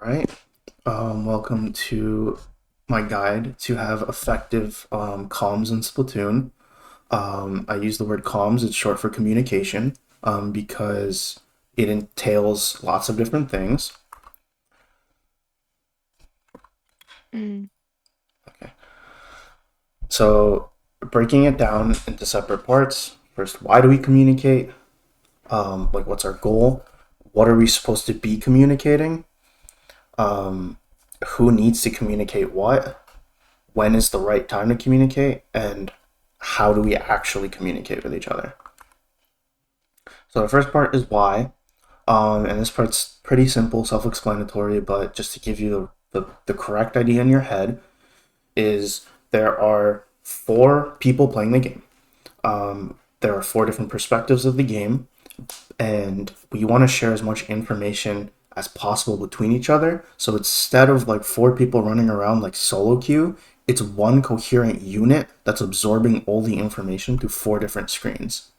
All right. Welcome to my guide to have effective comms in Splatoon. I use the word comms, it's short for communication, because it entails lots of different things. Mm. Okay. So, breaking it down into separate parts. First, why do we communicate? Like, what's our goal? What are we supposed to be communicating? Um, who needs to communicate what? When is the right time to communicate? And how do we actually communicate with each other? So the first part is why, and this part's pretty simple, self-explanatory, but just to give you the correct idea in your head, is there are four people playing the game. There are four different perspectives of the game, and we want to share as much information as possible between each other. So instead of like four people running around like solo queue, it's one coherent unit that's absorbing all the information through four different screens.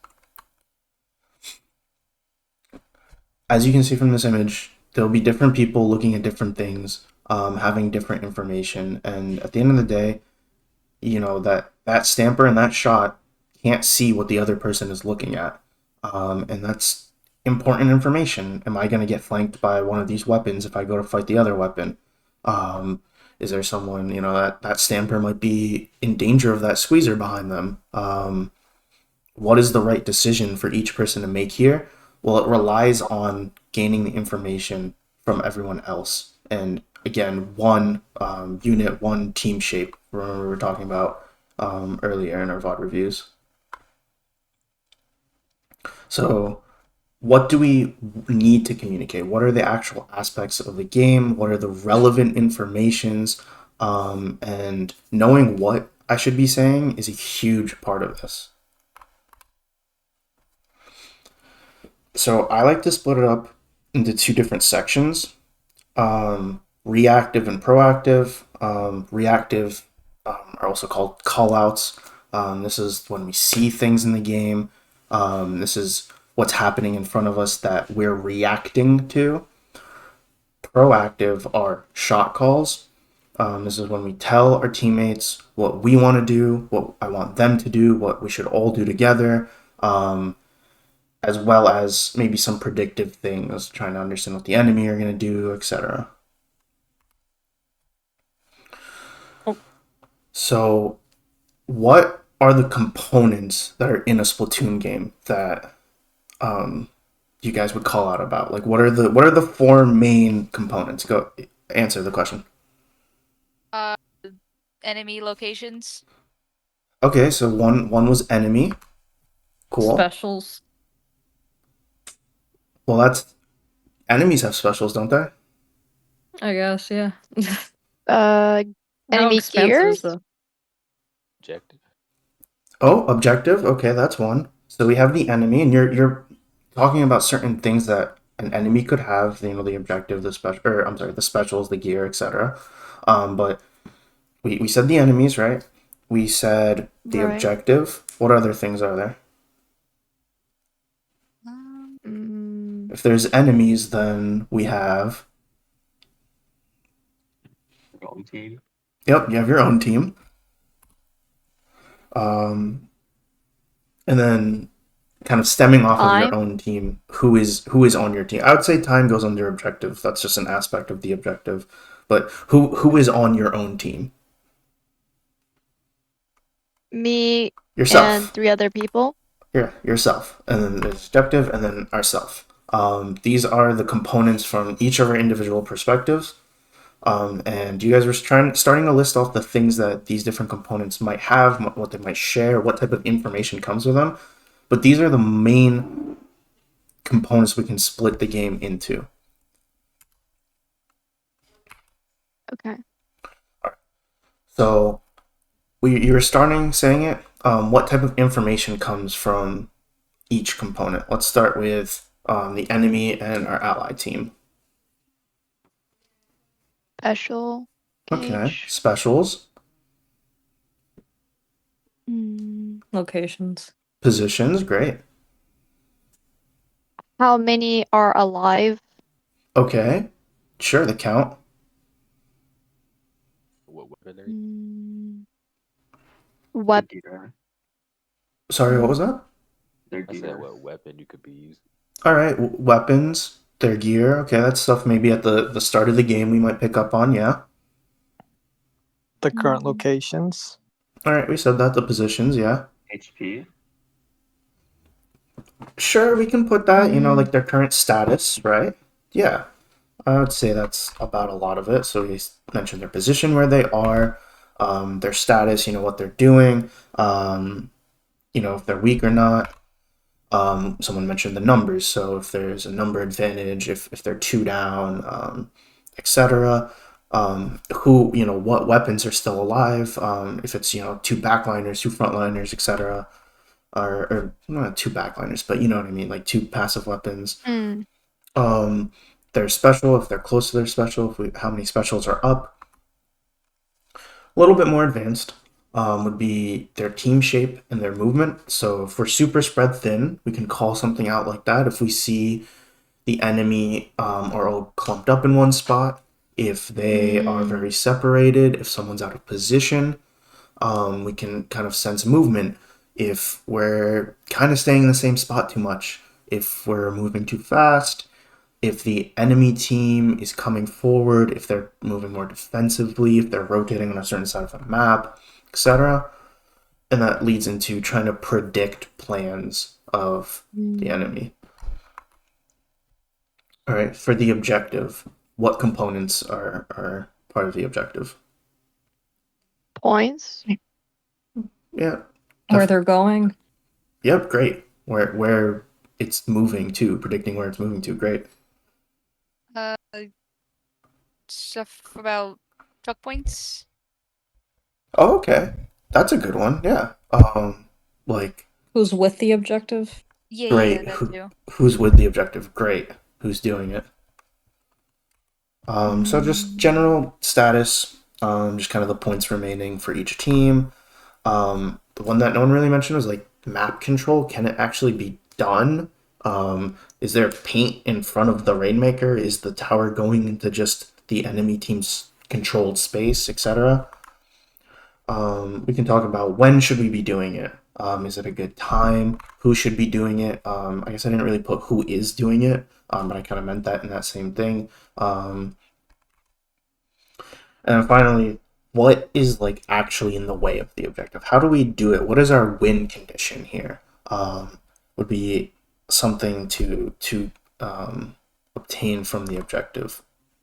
As you can see from this image, there'll be different people looking at different things, having different information, and at the end of the day, that stamper and that shot can't see what the other person is looking at, and that's important information. Am I going to get flanked by one of these weapons if I go to fight the other weapon? Um, is there someone that stamper might be in danger of that squeezer behind them? What is the right decision for each person to make here? Well, it relies on gaining the information from everyone else. And again, one unit, one team shape. Remember, we were talking about earlier in our VOD reviews. So, what do we need to communicate? What are the actual aspects of the game? What are the relevant informations? And knowing what I should be saying is a huge part of this. So I like to split it up into two different sections, reactive and proactive. Reactive are also called callouts. This is when we see things in the game. This is what's happening in front of us that we're reacting to. Proactive are shot calls. This is when we tell our teammates what we want to do, what I want them to do, what we should all do together. As well as maybe some predictive things, trying to understand what the enemy are going to do, etc. Oh, So, what are the components that are in a Splatoon game that you guys would call out about? Like, what are the four main components? Go answer the question. Uh, Enemy locations. Okay, so one was enemy. Cool. specials. Well, that's enemies have specials, don't they? I guess, yeah. Uh, How Enemy expensive is gears. the Objective. Oh, objective. Okay, that's one. So we have the enemy, and you're talking about certain things that an enemy could have. The objective, the special, or I'm sorry, the specials, the gear, etc. But we said the enemies, right? We said the Right. objective. What other things are there? Mm, If there's enemies, then we have. Your own team. Yep, you have your own team. Um, and then kind of stemming off of your time. own team, who is on your team. I would say time goes under objective. That's just an aspect of the objective. But who is on your own team? Me and Yourself. three other people. Yeah, yourself. And then there's objective and then ourself. These are the components from each of our individual perspectives. And you guys were starting to list off the things that these different components might have, what they might share, what type of information comes with them. But these are the main components we can split the game into. Okay. So you were starting saying it. What type of information comes from each component? Let's start with the enemy and our ally team. Special Okay, gauge. specials, Mm, locations? positions, great. how many are alive? Okay, Sure, the count. What weapon are you? Mm, The What? gear. Sorry, what was that? Their I said gear. What weapon you could be using. All right, weapons, their gear. Okay, that's stuff maybe at the start of the game we might pick up on. Yeah. The current Mm. locations. All right, we said that. The positions. Yeah. HP. Sure, we can put that. You know, Mm. like their current status, right? Yeah. I would say that's about a lot of it. So we mentioned their position, where they are, their status, you know, what they're doing, you know, if they're weak or not. Someone mentioned the numbers, so if there's a number advantage, if they're two down, etc. Who, you know, what weapons are still alive? If it's, you know, two backliners, two frontliners, etc. Or not two backliners, but you know what I mean, like two passive weapons. Mm. Their special, if they're close to their special, how many specials are up. A little bit more advanced would be their team shape and their movement. So if we're super spread thin, we can call something out like that. If we see the enemy are all clumped up in one spot, if they are Mm. very separated, if someone's out of position, we can kind of sense movement. If we're kind of staying in the same spot too much, if we're moving too fast, if the enemy team is coming forward, if they're moving more defensively, if they're rotating on a certain side of the map, etc. And that leads into trying to predict plans of the enemy. All right, for the objective, what components are part of the objective? Points. Yeah. Where they're going. Yep, great. Where it's moving to, predicting where it's moving to, great. Stuff about truck points. Oh, okay. That's a good one. Yeah. Like Who's with the objective? Yeah, great. that too. Who's with the objective? Great. Who's doing it? So just general status, just kind of the points remaining for each team. The one that no one really mentioned was like map control. Can it actually be done? Is there paint in front of the Rainmaker? Is the tower going into just the enemy team's controlled space, etc.? We can talk about when should we be doing it. Is it a good time? Who should be doing it? I guess I didn't really put who is doing it, but I kind of meant that in that same thing. And then finally, what is like actually in the way of the objective? How do we do it? What is our win condition here? Would be something to obtain from the objective.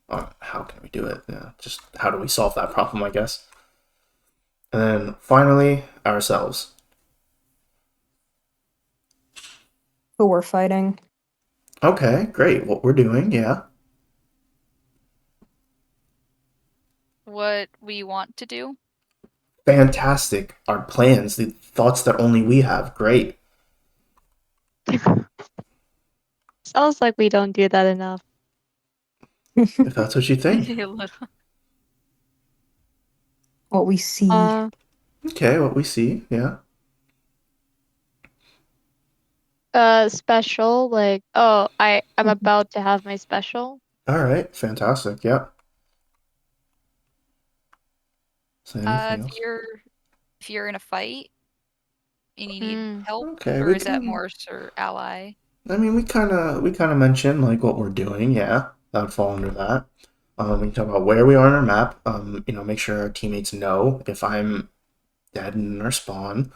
How can we do it? Yeah, just how do we solve that problem, I guess. And then finally, ourselves. Who we're fighting. Okay, great. What we're doing, yeah. What we want to do. Fantastic. Our plans, the thoughts that only we have. Great. Sounds like we don't do that enough. If that's what you think. A little. What we see. Okay, what we see, yeah. Special, like, oh, I'm about to have my special. All right, fantastic. Yeah. So anything else? If you're in a fight and you need help, Okay, or we is that can. more or ally? I mean, we kind of mentioned like what we're doing. Yeah, that would fall under that. We can talk about where we are on our map. You know, make sure our teammates know if I'm dead in our spawn,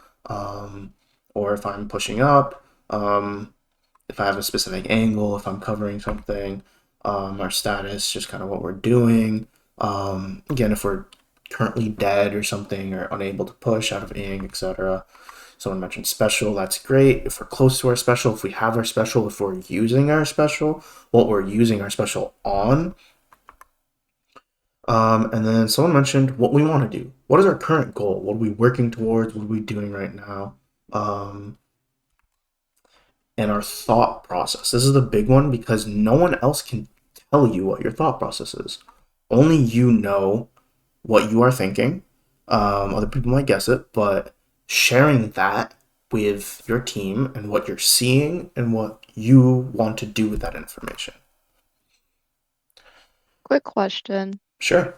or if I'm pushing up. If I have a specific angle, if I'm covering something, our status, just kind of what we're doing. Again, if we're currently dead or something, or unable to push out of ing, etc. Someone mentioned special, that's great. If we're close to our special, if we have our special, if we're using our special, what we're using our special on. And then someone mentioned what we want to do. What is our current goal? What are we working towards? What are we doing right now? And our thought process. This is the big one because no one else can tell you what your thought process is. Only you know what you are thinking. Other people might guess it, but sharing that with your team and what you're seeing and what you want to do with that information. Quick question. Sure.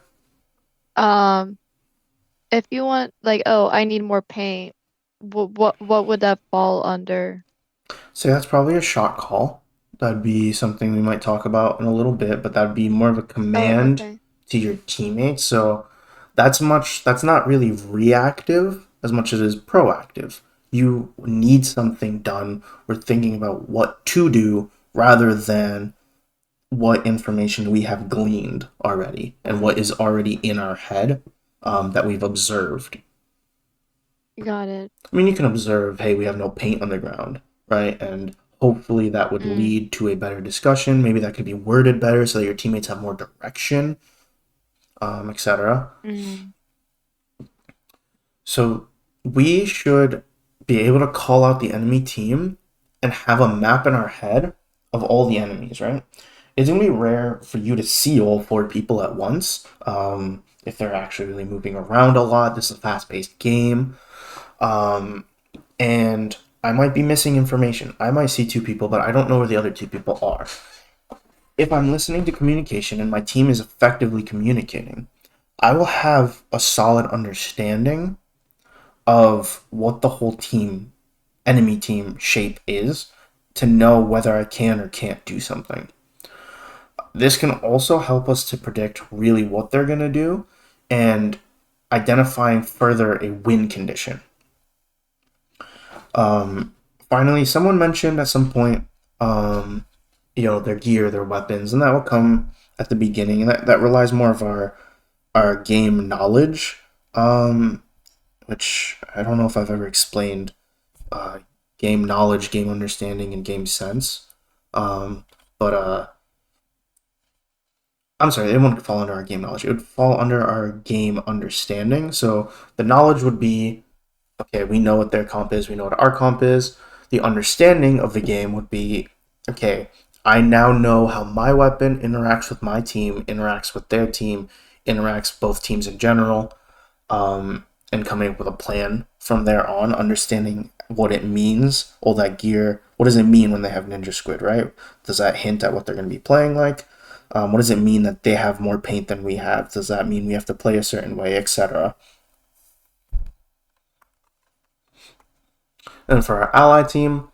If you want, like, oh, I need more paint, what would that fall under? So that's probably a shot call. That'd be something we might talk about in a little bit, but that'd be more of a Oh, command okay. to your teammates. So that's not really reactive as much as it is proactive. You need something done. We're thinking about what to do rather than what information we have gleaned already and what is already in our head that we've observed. Got it. I mean, you can observe, hey, we have no paint on the ground, right? And hopefully that would Mm. lead to a better discussion. Maybe that could be worded better so that your teammates have more direction, etc. Mm. So we should be able to call out the enemy team and have a map in our head of all the enemies, right? It's going to be rare for you to see all 4 people at once if they're actually really moving around a lot. This is a fast-paced game. And I might be missing information. I might see 2 people, but I don't know where the other 2 people are. If I'm listening to communication and my team is effectively communicating, I will have a solid understanding of what the whole team, enemy team shape is to know whether I can or can't do something. This can also help us to predict really what they're going to do and identifying further a win condition. Finally, someone mentioned at some point, their gear, their weapons, and that will come at the beginning. And that relies more of our game knowledge, which I don't know if I've ever explained game knowledge, game understanding, and game sense. But I'm sorry, it wouldn't fall under our game knowledge. It would fall under our game understanding. So the knowledge would be, okay, we know what their comp is, we know what our comp is. The understanding of the game would be, okay, I now know how my weapon interacts with my team, interacts with their team, interacts both teams in general, and coming up with a plan from there on, understanding what it means, all that gear. What does it mean when they have Ninja Squid, right? Does that hint at what they're going to be playing like? What does it mean that they have more paint than we have? Does that mean we have to play a certain way, etc.? And for our ally team,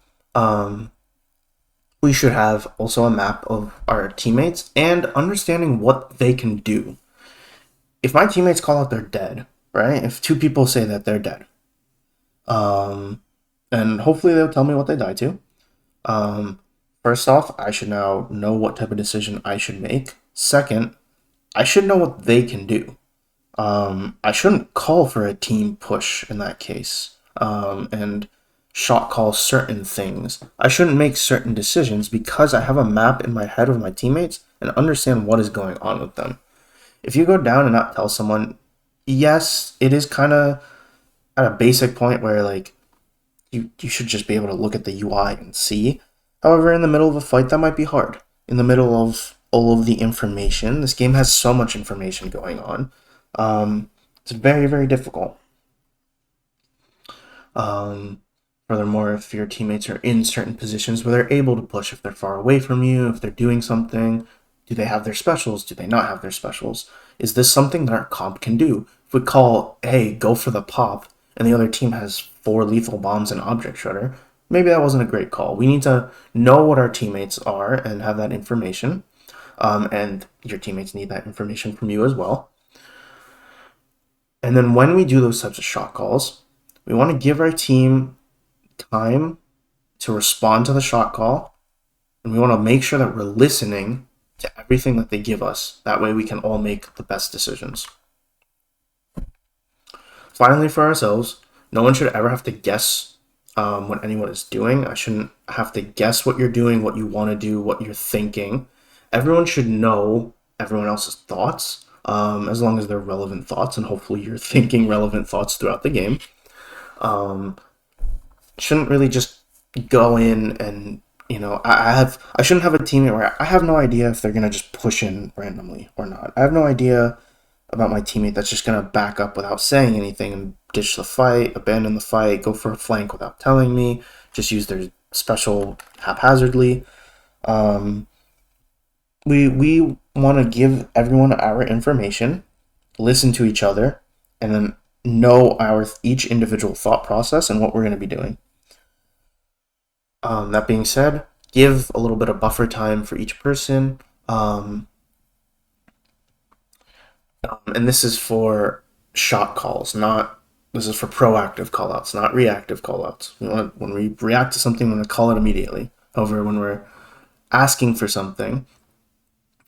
we should have also a map of our teammates and understanding what they can do. If my teammates call out they're dead, right? If 2 people say that they're dead, and hopefully they'll tell me what they died to. First off, I should now know what type of decision I should make. Second, I should know what they can do. I shouldn't call for a team push in that case, and shot call certain things. I shouldn't make certain decisions because I have a map in my head of my teammates and understand what is going on with them. If you go down and not tell someone, yes, it is kind of at a basic point where like you should just be able to look at the UI and see. However, in the middle of a fight, that might be hard. In the middle of all of the information, this game has so much information going on. It's very, very difficult. Furthermore, if your teammates are in certain positions where they're able to push, if they're far away from you, if they're doing something, do they have their specials? Do they not have their specials? Is this something that our comp can do? If we call, hey, go for the pop, and the other team has 4 lethal bombs and object shredder, maybe that wasn't a great call. We need to know what our teammates are and have that information. And your teammates need that information from you as well. And then when we do those types of shot calls, we want to give our team time to respond to the shot call, and we want to make sure that we're listening to everything that they give us. That way we can all make the best decisions. Finally, for ourselves, no one should ever have to guess what anyone is doing. I shouldn't have to guess what you're doing, what you want to do, what you're thinking. Everyone should know everyone else's thoughts, as long as they're relevant thoughts, and hopefully you're thinking relevant thoughts throughout the game. Shouldn't really just go in and, I shouldn't have a teammate where I have no idea if they're going to just push in randomly or not. I have no idea about my teammate that's just going to back up without saying anything and ditch the fight, abandon the fight, go for a flank without telling me, just use their special haphazardly. we want to give everyone our information, listen to each other, and then know our each individual thought process and what we're going to be doing. That being said, give a little bit of buffer time for each person. And this is for shot calls, not this is for proactive callouts, not reactive callouts. When we react to something, we want to call it immediately. However, when we're asking for something,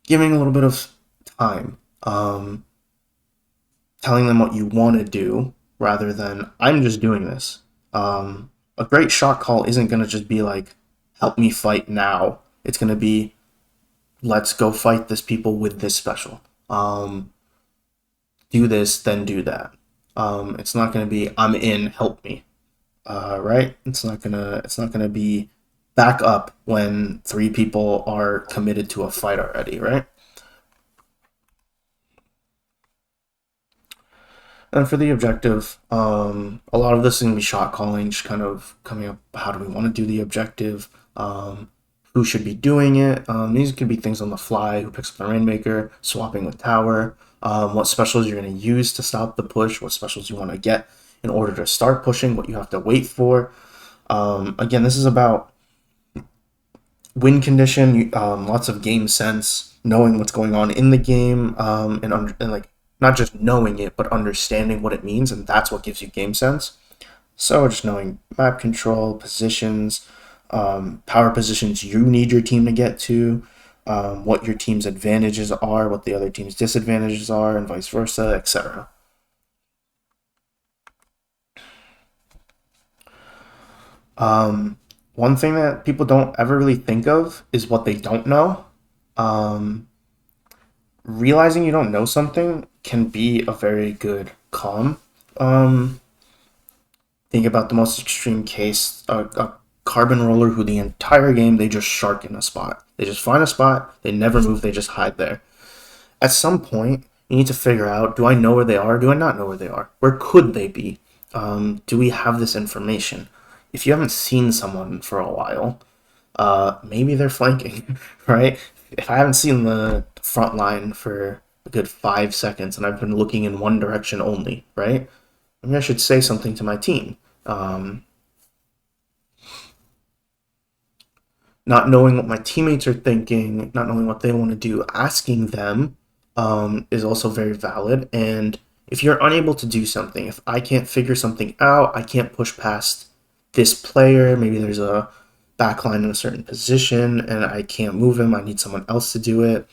giving a little bit of time, telling them what you want to do rather than I'm just doing this. A great shot call isn't going to just be like, help me fight now. It's going to be, let's go fight this people with this special. Do this, then do that. It's not going to be, I'm in, help me. Right? It's not gonna be back up when 3 people are committed to a fight already, right? And for the objective, a lot of this is going to be shot calling, just kind of coming up, how do we want to do the objective? Who should be doing it? These could be things on the fly, who picks up the Rainmaker, swapping with Tower, what specials you're going to use to stop the push, what specials you want to get in order to start pushing, what you have to wait for. Again, this is about win condition, lots of game sense, knowing what's going on in the game, and like not just knowing it, but understanding what it means, and that's what gives you game sense. So just knowing map control, positions, power positions you need your team to get to, what your team's advantages are, what the other team's disadvantages are, and vice versa, etc. One thing that people don't ever really think of is what they don't know. Realizing you don't know something can be a very good calm. Think about the most extreme case, a carbon roller who the entire game they just shark in a spot. They just find a spot, they never move, they just hide there. At some point, you need to figure out, do I know where they are? Do I not know where they are? Where could they be? Do we have this information? If you haven't seen someone for a while, maybe they're flanking, right? If I haven't seen the front line for a good 5 seconds and I've been looking in one direction only, right? Maybe I should say something to my team. Not knowing what my teammates are thinking, not knowing what they want to do, asking them is also very valid. And if you're unable to do something, if I can't figure something out, I can't push past this player, maybe there's a backline in a certain position and I can't move him, I need someone else to do it.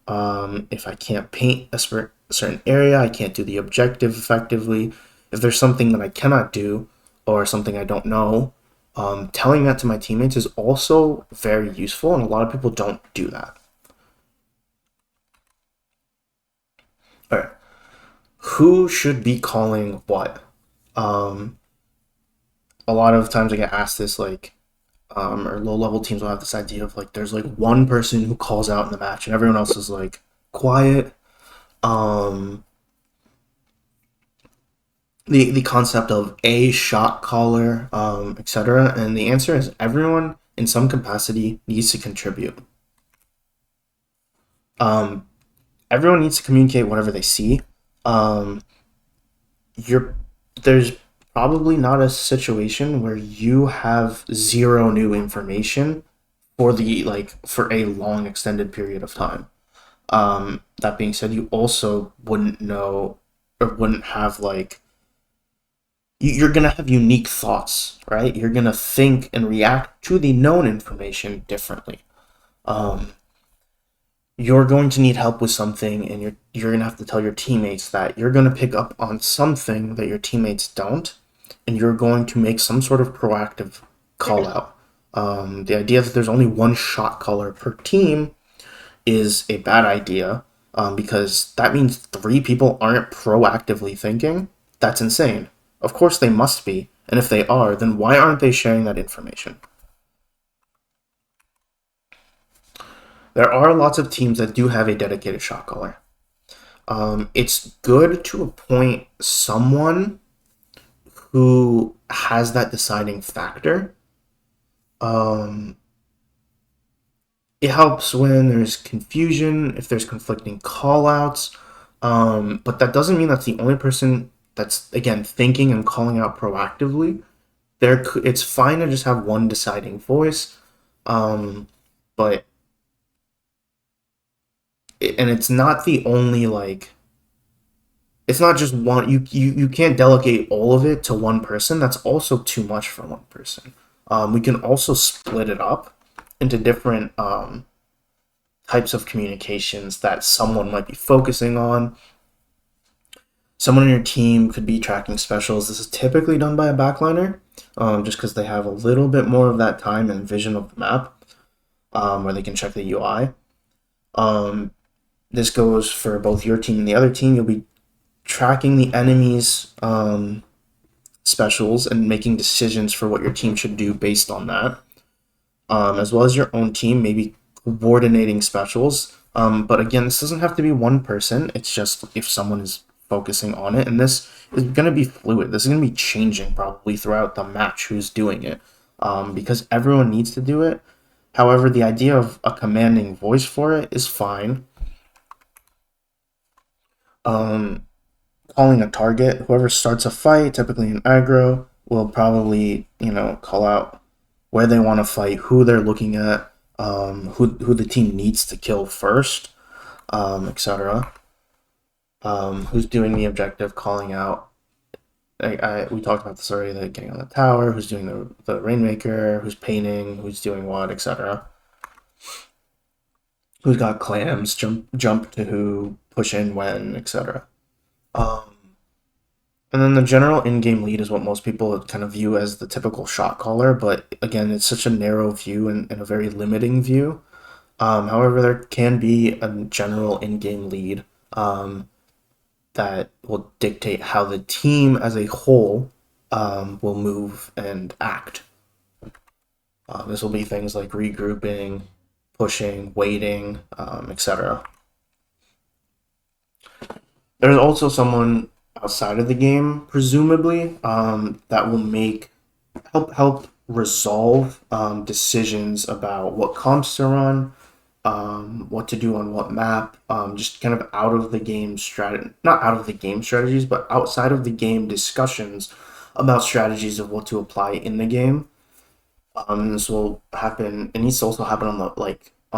If I can't paint a certain area, I can't do the objective effectively. If there's something that I cannot do or something I don't know, telling that to my teammates is also very useful, and a lot of people don't do that. All right. Who should be calling what? A lot of times I get asked this, like, or low-level teams will have this idea of, like, there's, like, one person who calls out in the match, and everyone else is, like, quiet. The concept of a shot caller, etc. And the answer is everyone in some capacity needs to contribute. Everyone needs to communicate whatever they see. There's probably not a situation where you have zero new information for a long extended period of time. That being said, you also wouldn't know or wouldn't have you're gonna have unique thoughts, right? You're gonna think and react to the known information differently. You're going to need help with something, and you're gonna have to tell your teammates that you're gonna pick up on something that your teammates don't, and you're going to make some sort of proactive call out. The idea that there's only one shot caller per team is a bad idea, because that means 3 people aren't proactively thinking. That's insane. Of course they must be, and if they are, then why aren't they sharing that information? There are lots of teams that do have a dedicated shot caller. It's good to appoint someone who has that deciding factor. it helps when there's confusion, if there's conflicting callouts. But that doesn't mean that's the only person that's again thinking and calling out proactively. It's fine to just have one deciding voice, but and it's not the only like. It's not just one. You can't delegate all of it to one person. That's also too much for one person. We can also split it up into different types of communications that someone might be focusing on. Someone on your team could be tracking specials. This is typically done by a backliner, just because they have a little bit more of that time and vision of the map, where they can check the UI. This goes for both your team and the other team. You'll be tracking the enemy's specials and making decisions for what your team should do based on that, as well as your own team, maybe coordinating specials. But again, this doesn't have to be one person. It's just if someone is focusing on it, and this is going to be fluid. This is going to be changing probably throughout the match who's doing it, because everyone needs to do it. However, the idea of a commanding voice for it is fine. Calling a target, whoever starts a fight, typically an aggro, will probably, call out where they want to fight, who they're looking at, who the team needs to kill first, etc. Who's doing the objective, calling out. We talked about this already, like getting on the tower, who's doing the Rainmaker, who's painting, who's doing what, etc. Who's got clams, jump to who, push in when, etc. And then the general in-game lead is what most people kind of view as the typical shot caller, but again, it's such a narrow view and a very limiting view. However, there can be a general in-game lead that will dictate how the team as a whole will move and act. This will be things like regrouping, pushing, waiting, etc. There's also someone outside of the game, presumably, that will help resolve decisions about what comps to run, what to do on what map, just kind of out of the game not out of the game strategies, but outside of the game discussions about strategies of what to apply in the game. This will happen. It needs to also happen on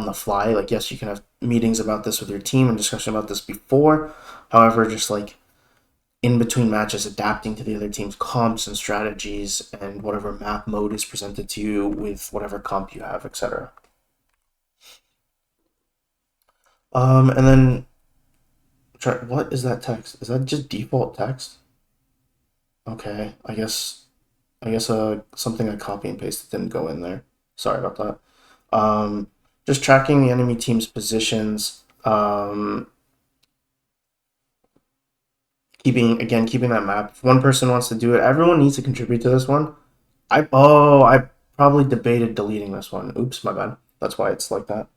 the fly. Like, yes, you can have meetings about this with your team and discussion about this before. However, just like in between matches, adapting to the other team's comps and strategies and whatever map mode is presented to you with whatever comp you have, etc. And then what is that text? Is that just default text? Okay, I guess something I copy and pasted didn't go in there. Sorry about that. Just tracking the enemy team's positions. Keeping that map. If one person wants to do it, everyone needs to contribute to this one. I probably debated deleting this one. Oops, my bad. That's why it's like that.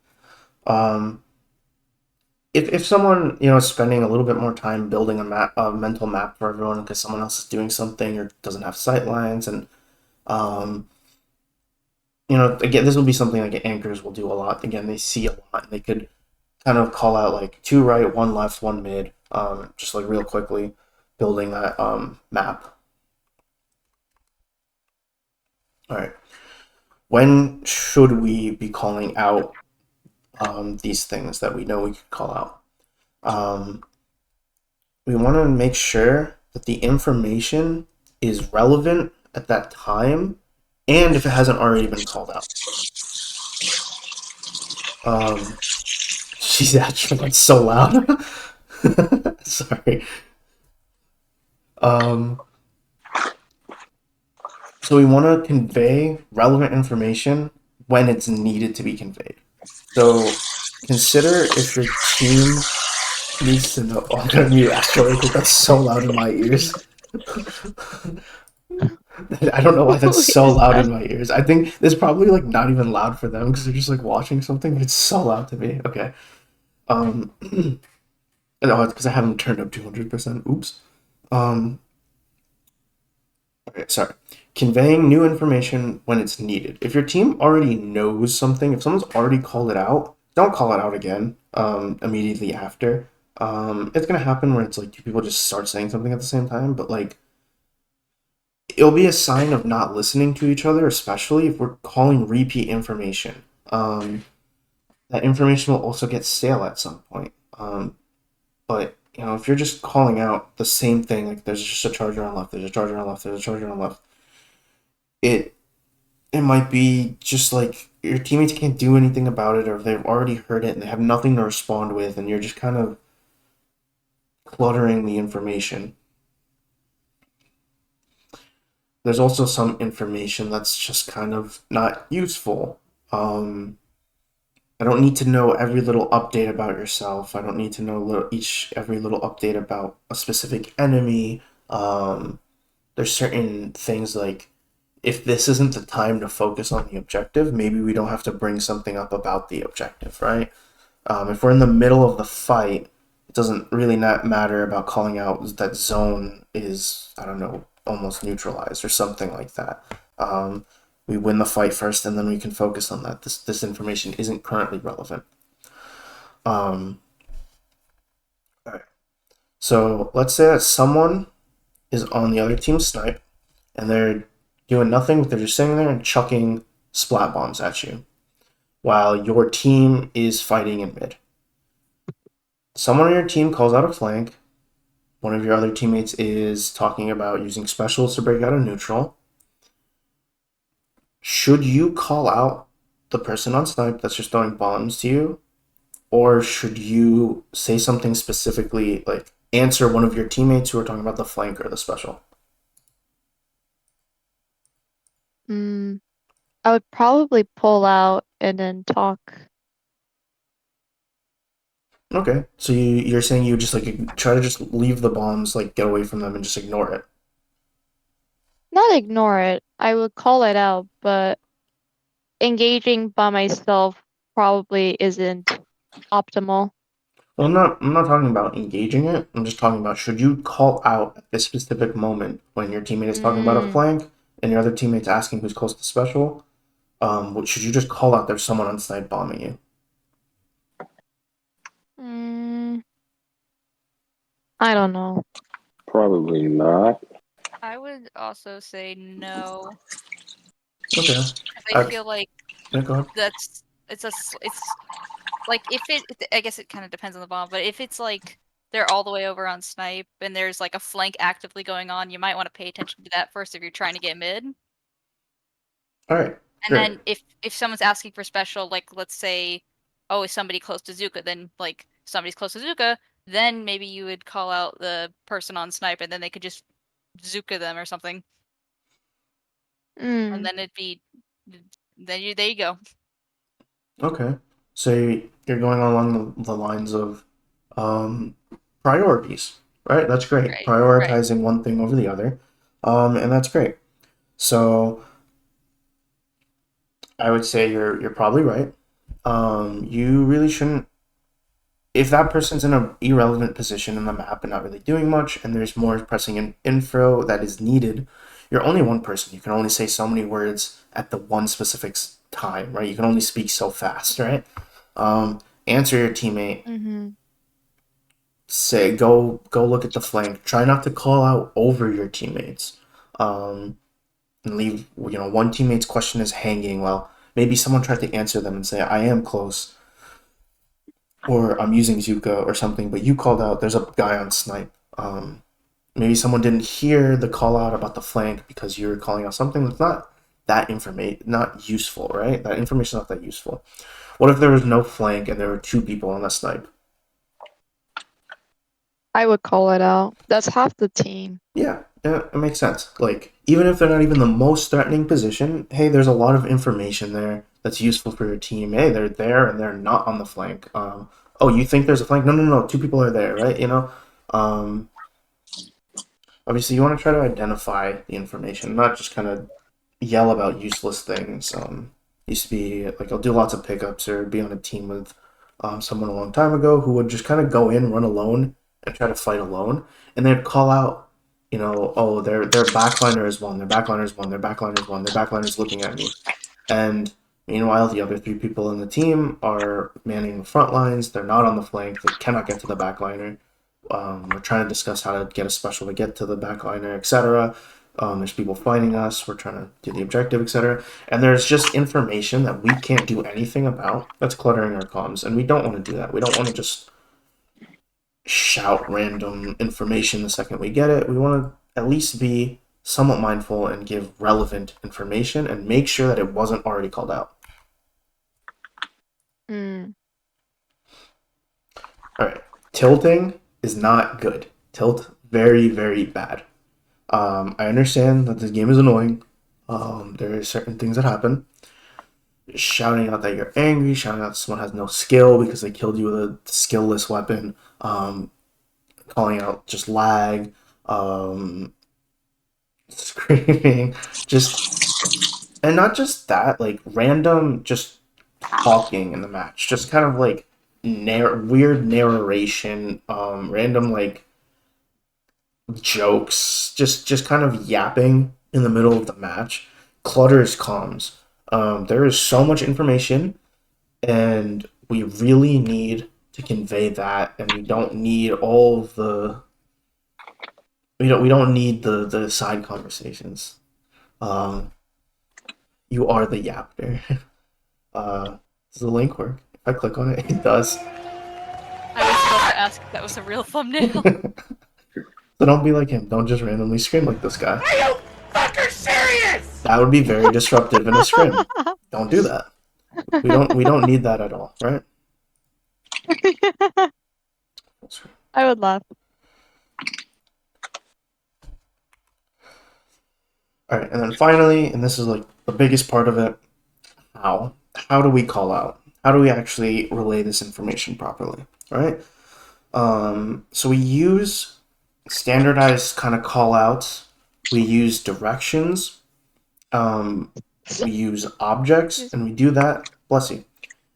If someone is spending a little bit more time building a mental map for everyone because someone else is doing something or doesn't have sight lines, and again, this will be something like anchors will do a lot. Again, they see a lot, and they could kind of call out like 2 right, 1 left, 1 mid, just like real quickly building that map. All right. When should we be calling out these things that we know we could call out? We want to make sure that the information is relevant at that time, and if it hasn't already been called out. She's actually like so loud. Sorry. So we want to convey relevant information when it's needed to be conveyed. So consider if your team needs to know. Oh, I'm gonna mute actually because that's so loud in my ears. I don't know why that's so loud in my ears. I think it's probably like not even loud for them because they're just like watching something, but it's so loud to me. Okay. No, it's because I haven't turned up 200%. Oops. Okay, sorry. conveying new information when it's needed. If your team already knows something, if someone's already called it out, don't call it out again immediately after. It's gonna happen where it's like two people just start saying something at the same time, but like it'll be a sign of not listening to each other, especially if we're calling repeat information. That information will also get stale at some point. But if you're just calling out the same thing, like there's just a charger on left, there's a charger on left, there's a charger on left, it it might be just like your teammates can't do anything about it, or they've already heard it and they have nothing to respond with, and you're just kind of cluttering the information. There's also some information that's just kind of not useful. I don't need to know every little update about yourself. I don't need to know every little update about a specific enemy. There's certain things like if this isn't the time to focus on the objective, maybe we don't have to bring something up about the objective, right? If we're in the middle of the fight, it doesn't really not matter about calling out that zone is, I don't know, almost neutralized or something like that. We win the fight first, and then we can focus on that. This information isn't currently relevant. All right. So let's say that someone is on the other team's snipe, and they're doing nothing. They're just sitting there and chucking splat bombs at you, while your team is fighting in mid. Someone on your team calls out a flank. One of your other teammates is talking about using specials to break out a neutral. Should you call out the person on snipe that's just throwing bombs to you? Or should you say something specifically, like answer one of your teammates who are talking about the flank or the special? I would probably pull out and then talk. Okay, so you're saying you just like try to just leave the bombs, like get away from them and just ignore it. Not ignore it. I would call it out, but engaging by myself probably isn't optimal. Well, I'm not talking about engaging it. I'm just talking about should you call out at this specific moment when your teammate is talking about a flank and your other teammate's asking who's close to special. Should you just call out there's someone on snipe bombing you? I don't know. Probably not. I would also say no. Okay. 'Cause I feel like Yeah, go ahead. it's like if I guess it kind of depends on the bomb, but if it's like they're all the way over on snipe and there's like a flank actively going on, you might want to pay attention to that first if you're trying to get mid. All right. And Great. then if someone's asking for special, like let's say, oh, is somebody close to Zuka? Then like somebody's close to Zuka, then maybe you would call out the person on snipe, and then they could just Zuka them or something, and then it'd be there you go. Okay. So you're going along the lines of priorities, right? That's great. Right, Prioritizing one thing over the other, and that's great. So I would say you're probably right. You really shouldn't. If that person's in an irrelevant position in the map and not really doing much, and there's more pressing info that is needed, you're only one person. You can only say so many words at the one specific time, right? You can only speak so fast, right? Answer your teammate. Say go look at the flank. Try not to call out over your teammates. And leave one teammate's question is hanging. Well, maybe someone tried to answer them and say I am close, or I'm using Zuka or something, but you called out there's a guy on snipe. Maybe someone didn't hear the call out about the flank because you were calling out something that's not useful, right? That information is not that useful. What if there was no flank and there were two people on the snipe? I would call it out. That's half the team. Yeah, it makes sense. Like, even if they're not even the most threatening position, hey, there's a lot of information there that's useful for your team. Hey, they're there and they're not on the flank. Oh, you think there's a flank? No, two people are there, right? Obviously, you want to try to identify the information, not just kind of yell about useless things. Used to be like I'll do lots of pickups or be on a team with someone a long time ago who would just kind of go in, run alone, and try to fight alone, and they'd call out oh, their backliner is one, their backliner is one, their backliner is one, their backliner is looking at me. And meanwhile, the other 3 people in the team are manning the front lines. They're not on the flank. They cannot get to the backliner. We're trying to discuss how to get a special to get to the backliner, etc. There's people fighting us. We're trying to do the objective, etc. And there's just information that we can't do anything about that's cluttering our comms, and we don't want to do that. We don't want to just shout random information the second we get it. We want to at least be somewhat mindful and give relevant information and make sure that it wasn't already called out. Mm. All right, tilting is not good. Tilt, very, very bad. I understand that this game is annoying. There are certain things that happen. Shouting out that you're angry, shouting out that someone has no skill because they killed you with a skillless weapon, calling out just lag, screaming, and not just that, like random just talking in the match, just kind of like weird narration, random like jokes, just kind of yapping in the middle of the match, clutters comms. There is so much information, and we really need to convey that, and we don't need all the we don't need the side conversations. You are the yapper. Does the link work? If I click on it, it does. I was about to ask if that was a real thumbnail. So don't be like him. Don't just randomly scream like this guy. Are you fucking serious? That would be very disruptive in a scrim. Don't do that. We don't need that at all, right? I would laugh. All right, and then finally, and this is like the biggest part of it, how do we call out? How do we actually relay this information properly? All right. So we use standardized kind of call outs. We use directions. We use objects, and we do that. Bless you.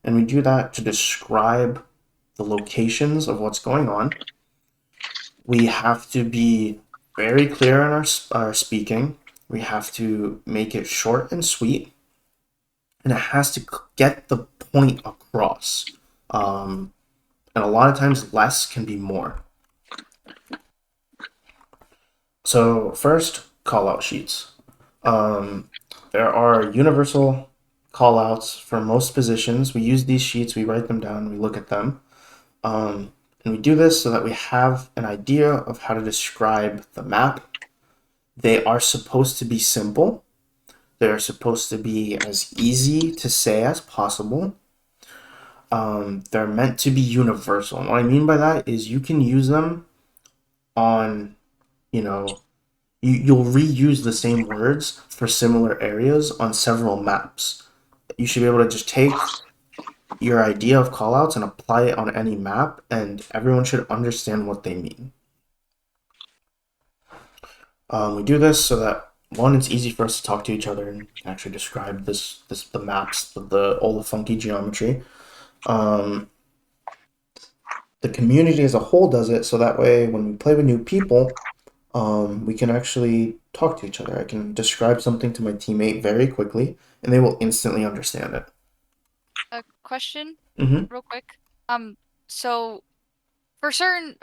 And we do that to describe the locations of what's going on. We have to be very clear in our speaking. We have to make it short and sweet, and it has to get the point across. And a lot of times, less can be more. So first, call-out sheets. There are universal call-outs for most positions. We use these sheets, we write them down, we look at them. And we do this so that we have an idea of how to describe the map. They are supposed to be simple. They're supposed to be as easy to say as possible. They're meant to be universal. And what I mean by that is you can use them on, you'll reuse the same words for similar areas on several maps. You should be able to just take your idea of callouts and apply it on any map, and everyone should understand what they mean. We do this so that, one, it's easy for us to talk to each other and actually describe the maps, all the funky geometry. The community as a whole does it so that way when we play with new people, we can actually talk to each other. I can describe something to my teammate very quickly, and they will instantly understand it. A question, Mm-hmm. real quick. So for certain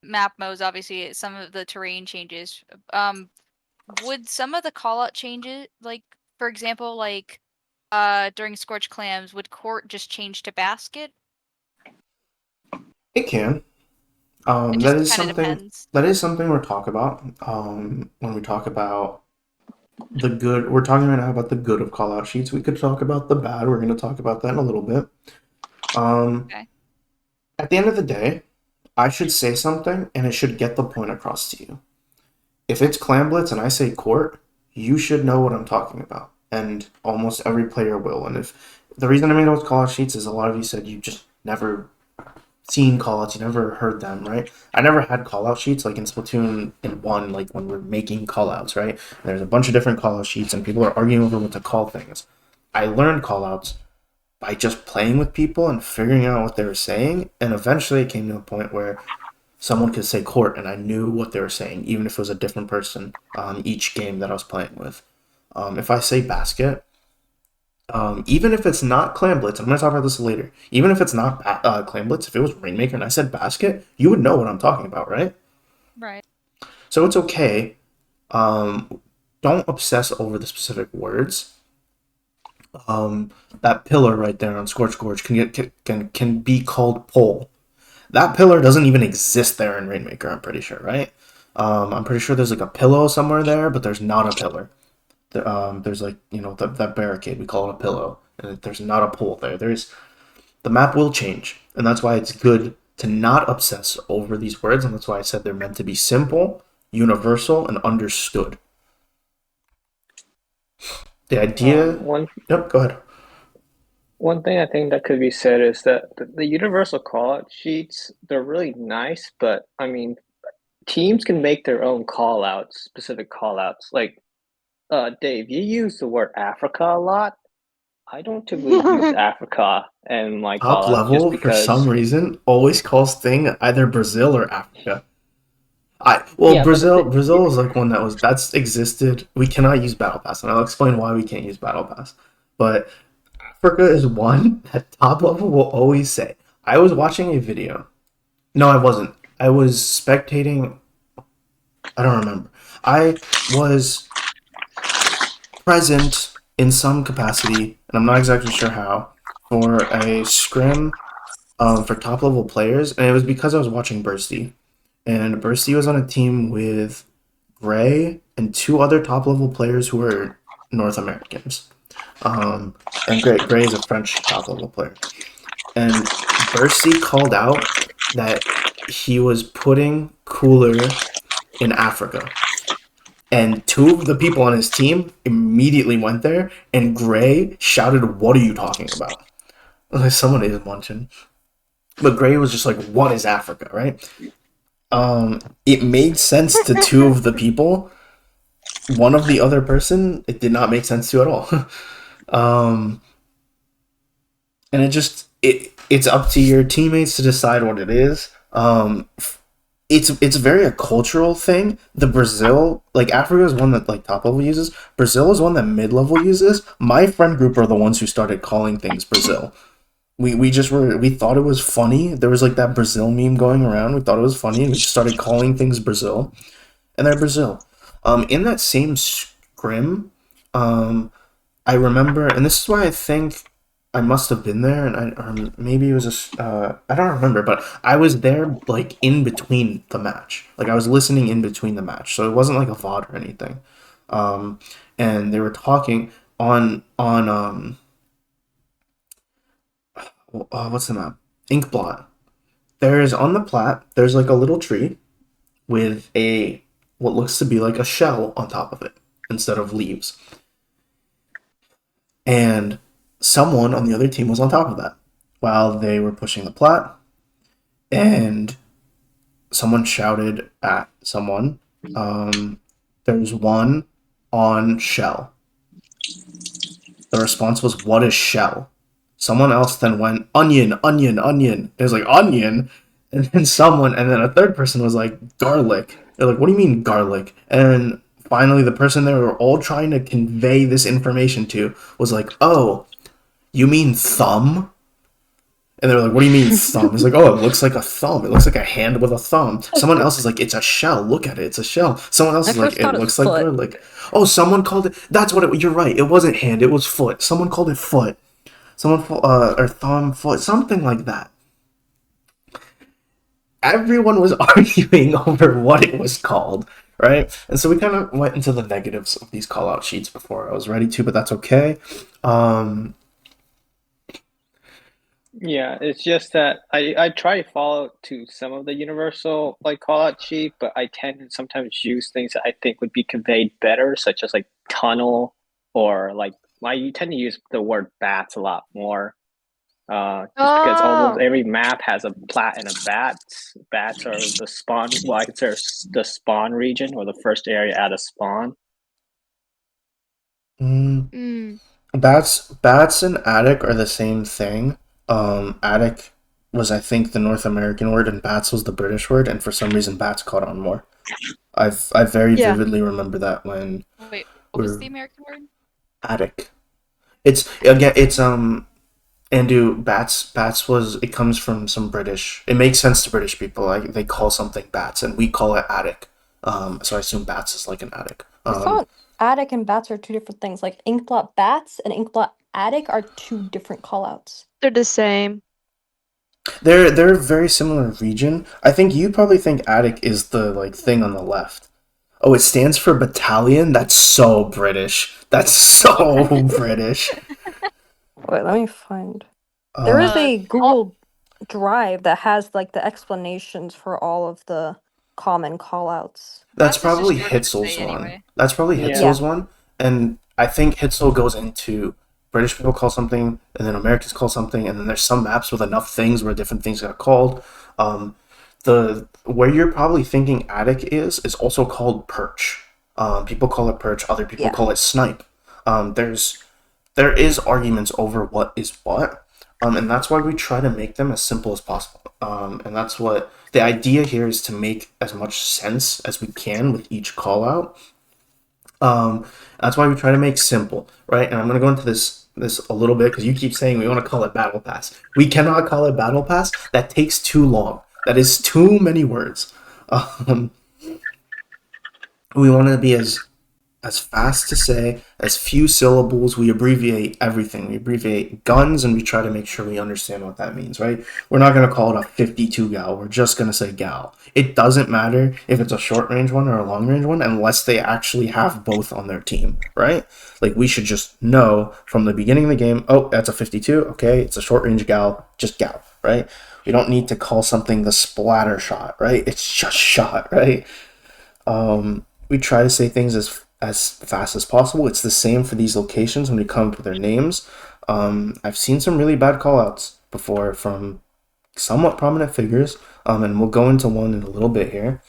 map modes, obviously some of the terrain changes. Would some of the callout changes, like for example, like during Scorched Clams, would court just change to basket? It can. It That just is kind of something. depends. That is something we'll talk about. When we talk about the good, we're talking right now about the good of callout sheets. We could talk about the bad. We're going to talk about that in a little bit. Okay. At the end of the day, I should say something, and it should get the point across to you. If it's Clam Blitz and I say court, you should know what I'm talking about, and almost every player will. And if the reason I made those callout sheets is a lot of you said you just never seen callouts, you never heard them, right? I never had callout sheets like in Splatoon in 1, like when we're making callouts, right? And there's a bunch of different callout sheets, and people are arguing over what to call things. I learned callouts by just playing with people and figuring out what they were saying, and eventually it came to a point where someone could say court, and I knew what they were saying, even if it was a different person each game that I was playing with. If I say basket, even if it's not Clan Blitz, I'm going to talk about this later. Even if it's not Clan Blitz, if it was Rainmaker and I said basket, you would know what I'm talking about, right? Right. So it's okay. Don't obsess over the specific words. That pillar right there on Scorch Gorge can be called pole. That pillar doesn't even exist there in Rainmaker, I'm pretty sure, right? I'm pretty sure there's like a pillow somewhere there, but there's not a pillar. There's like, that barricade, we call it a pillow. And there's not a pole there. The map will change. And that's why it's good to not obsess over these words. And that's why I said they're meant to be simple, universal, and understood. The idea. Yep, go ahead. One thing I think that could be said is that the universal callout sheets, they're really nice, but I mean, teams can make their own callouts, specific callouts. Like, Dave, you use the word Africa a lot. I don't typically use Africa in my Top callout just level, for some because. reason, always calls thing either Brazil or Africa. Yeah, but Brazil is like one that's existed. We cannot use Battle Pass, and I'll explain why we can't use Battle Pass. But Africa is one that top level will always say. I was watching a video. No, I wasn't. I was spectating. I don't remember. I was present in some capacity, and I'm not exactly sure how, for a scrim for top level players, and it was because I was watching Bursty. And Bursty was on a team with Gray and two other top level players who were North Americans. And Gray is a French top level player. And Bursty called out that he was putting Cooler in Africa. And two of the people on his team immediately went there, and Gray shouted, "What are you talking about?" Like, someone is munching. But Gray was just like, "What is Africa?" Right? It made sense to two of the people. One of the other person, it did not make sense to at all. And it's up to your teammates to decide what it is. It's very a cultural thing. The Brazil, like Africa is one that like top level uses. Brazil is one that mid level uses. My friend group are the ones who started calling things Brazil. We thought it was funny. There was like that Brazil meme going around. We thought it was funny, and we just started calling things Brazil, and they're Brazil. In that same scrim, I remember, and this is why I think I must have been there, and or maybe it was I don't remember, but I was there like in between the match. Like I was listening in between the match, so it wasn't like a VOD or anything. And they were talking on what's the map? Inkblot. There's on the plat. There's like a little tree with what looks to be like a shell on top of it instead of leaves. And someone on the other team was on top of that while they were pushing the plat, and someone shouted at someone. There's one on shell. The response was, "What is shell?" Someone else then went, "Onion, onion, onion." It was like, "Onion?" And then a third person was like, "Garlic." They're like, "What do you mean garlic?" And finally, the person they were all trying to convey this information to was like, "Oh, you mean thumb?" And they're like, "What do you mean thumb?" It's like, "Oh, it looks like a thumb. It looks like a hand with a thumb." Someone else is like, "It's a shell. Look at it. It's a shell." Someone else I is like, first "It thought it looks was like foot. garlic." Oh, someone called it. That's what it. You're right. It wasn't hand. It was foot. Someone called it foot. Or thumb, foot, something like that. Everyone was arguing over what it was called, right? And so we kind of went into the negatives of these call out sheets before I was ready to, but that's okay. Yeah, it's just that I try to follow to some of the universal like callout sheet, but I tend to sometimes use things that I think would be conveyed better, such as like tunnel or like I tend to use the word bats a lot more. Just because almost Oh, every map has a plat and a bats. Bats are the spawn. Well, I consider the spawn region or the first area out of spawn. mm, Bats and attic are the same thing. Attic was, I think, the North American word, and bats was the British word, and for some reason, bats caught on more. I very Yeah. vividly remember that when Wait, what we was were the American word? attic. It's again, it's Andu, bats was, it comes from some British. It makes sense to British people. Like they call something bats, and we call it attic. So I assume bats is like an attic. I thought attic and bats are two different things. Like inkblot bats and inkblot attic are two different callouts. They're the same. They're a very similar region. I think you probably think attic is the like thing on the left. Oh, it stands for battalion. That's so British. That's so British. Wait, let me find. There is Uh, a Google Drive that has like the explanations for all of the common callouts. that's Bats is just probably shorter to Hitzel's say one. anyway. That's probably Yeah. Hitzel's one. And I think Hitzel goes into British people call something, and then Americans call something, and then there's some maps with enough things where different things got called. The where you're probably thinking attic is also called perch. People call it perch. Other people Yeah. call it snipe. There is arguments over what is what, and that's why we try to make them as simple as possible. And that's what the idea here is, to make as much sense as we can with each call out. That's why we try to make simple, right? And I'm going to go into this a little bit because you keep saying we want to call it battle pass. We cannot call it battle pass. That takes too long. That is too many words. We want to be as fast to say, as few syllables. We abbreviate everything. We abbreviate guns, and we try to make sure we understand what that means, right? We're not going to call it a 52 gal. We're just going to say gal. It doesn't matter if it's a short range one or a long range one unless they actually have both on their team, right? Like, we should just know from the beginning of the game, oh, that's a 52. Okay, it's a short range gal, just gal, right? We don't need to call something the splatter shot, right? It's just shot, right? We try to say things as fast as possible. It's the same for these locations when we come up with their names. I've seen some really bad callouts before from somewhat prominent figures, and we'll go into one in a little bit here.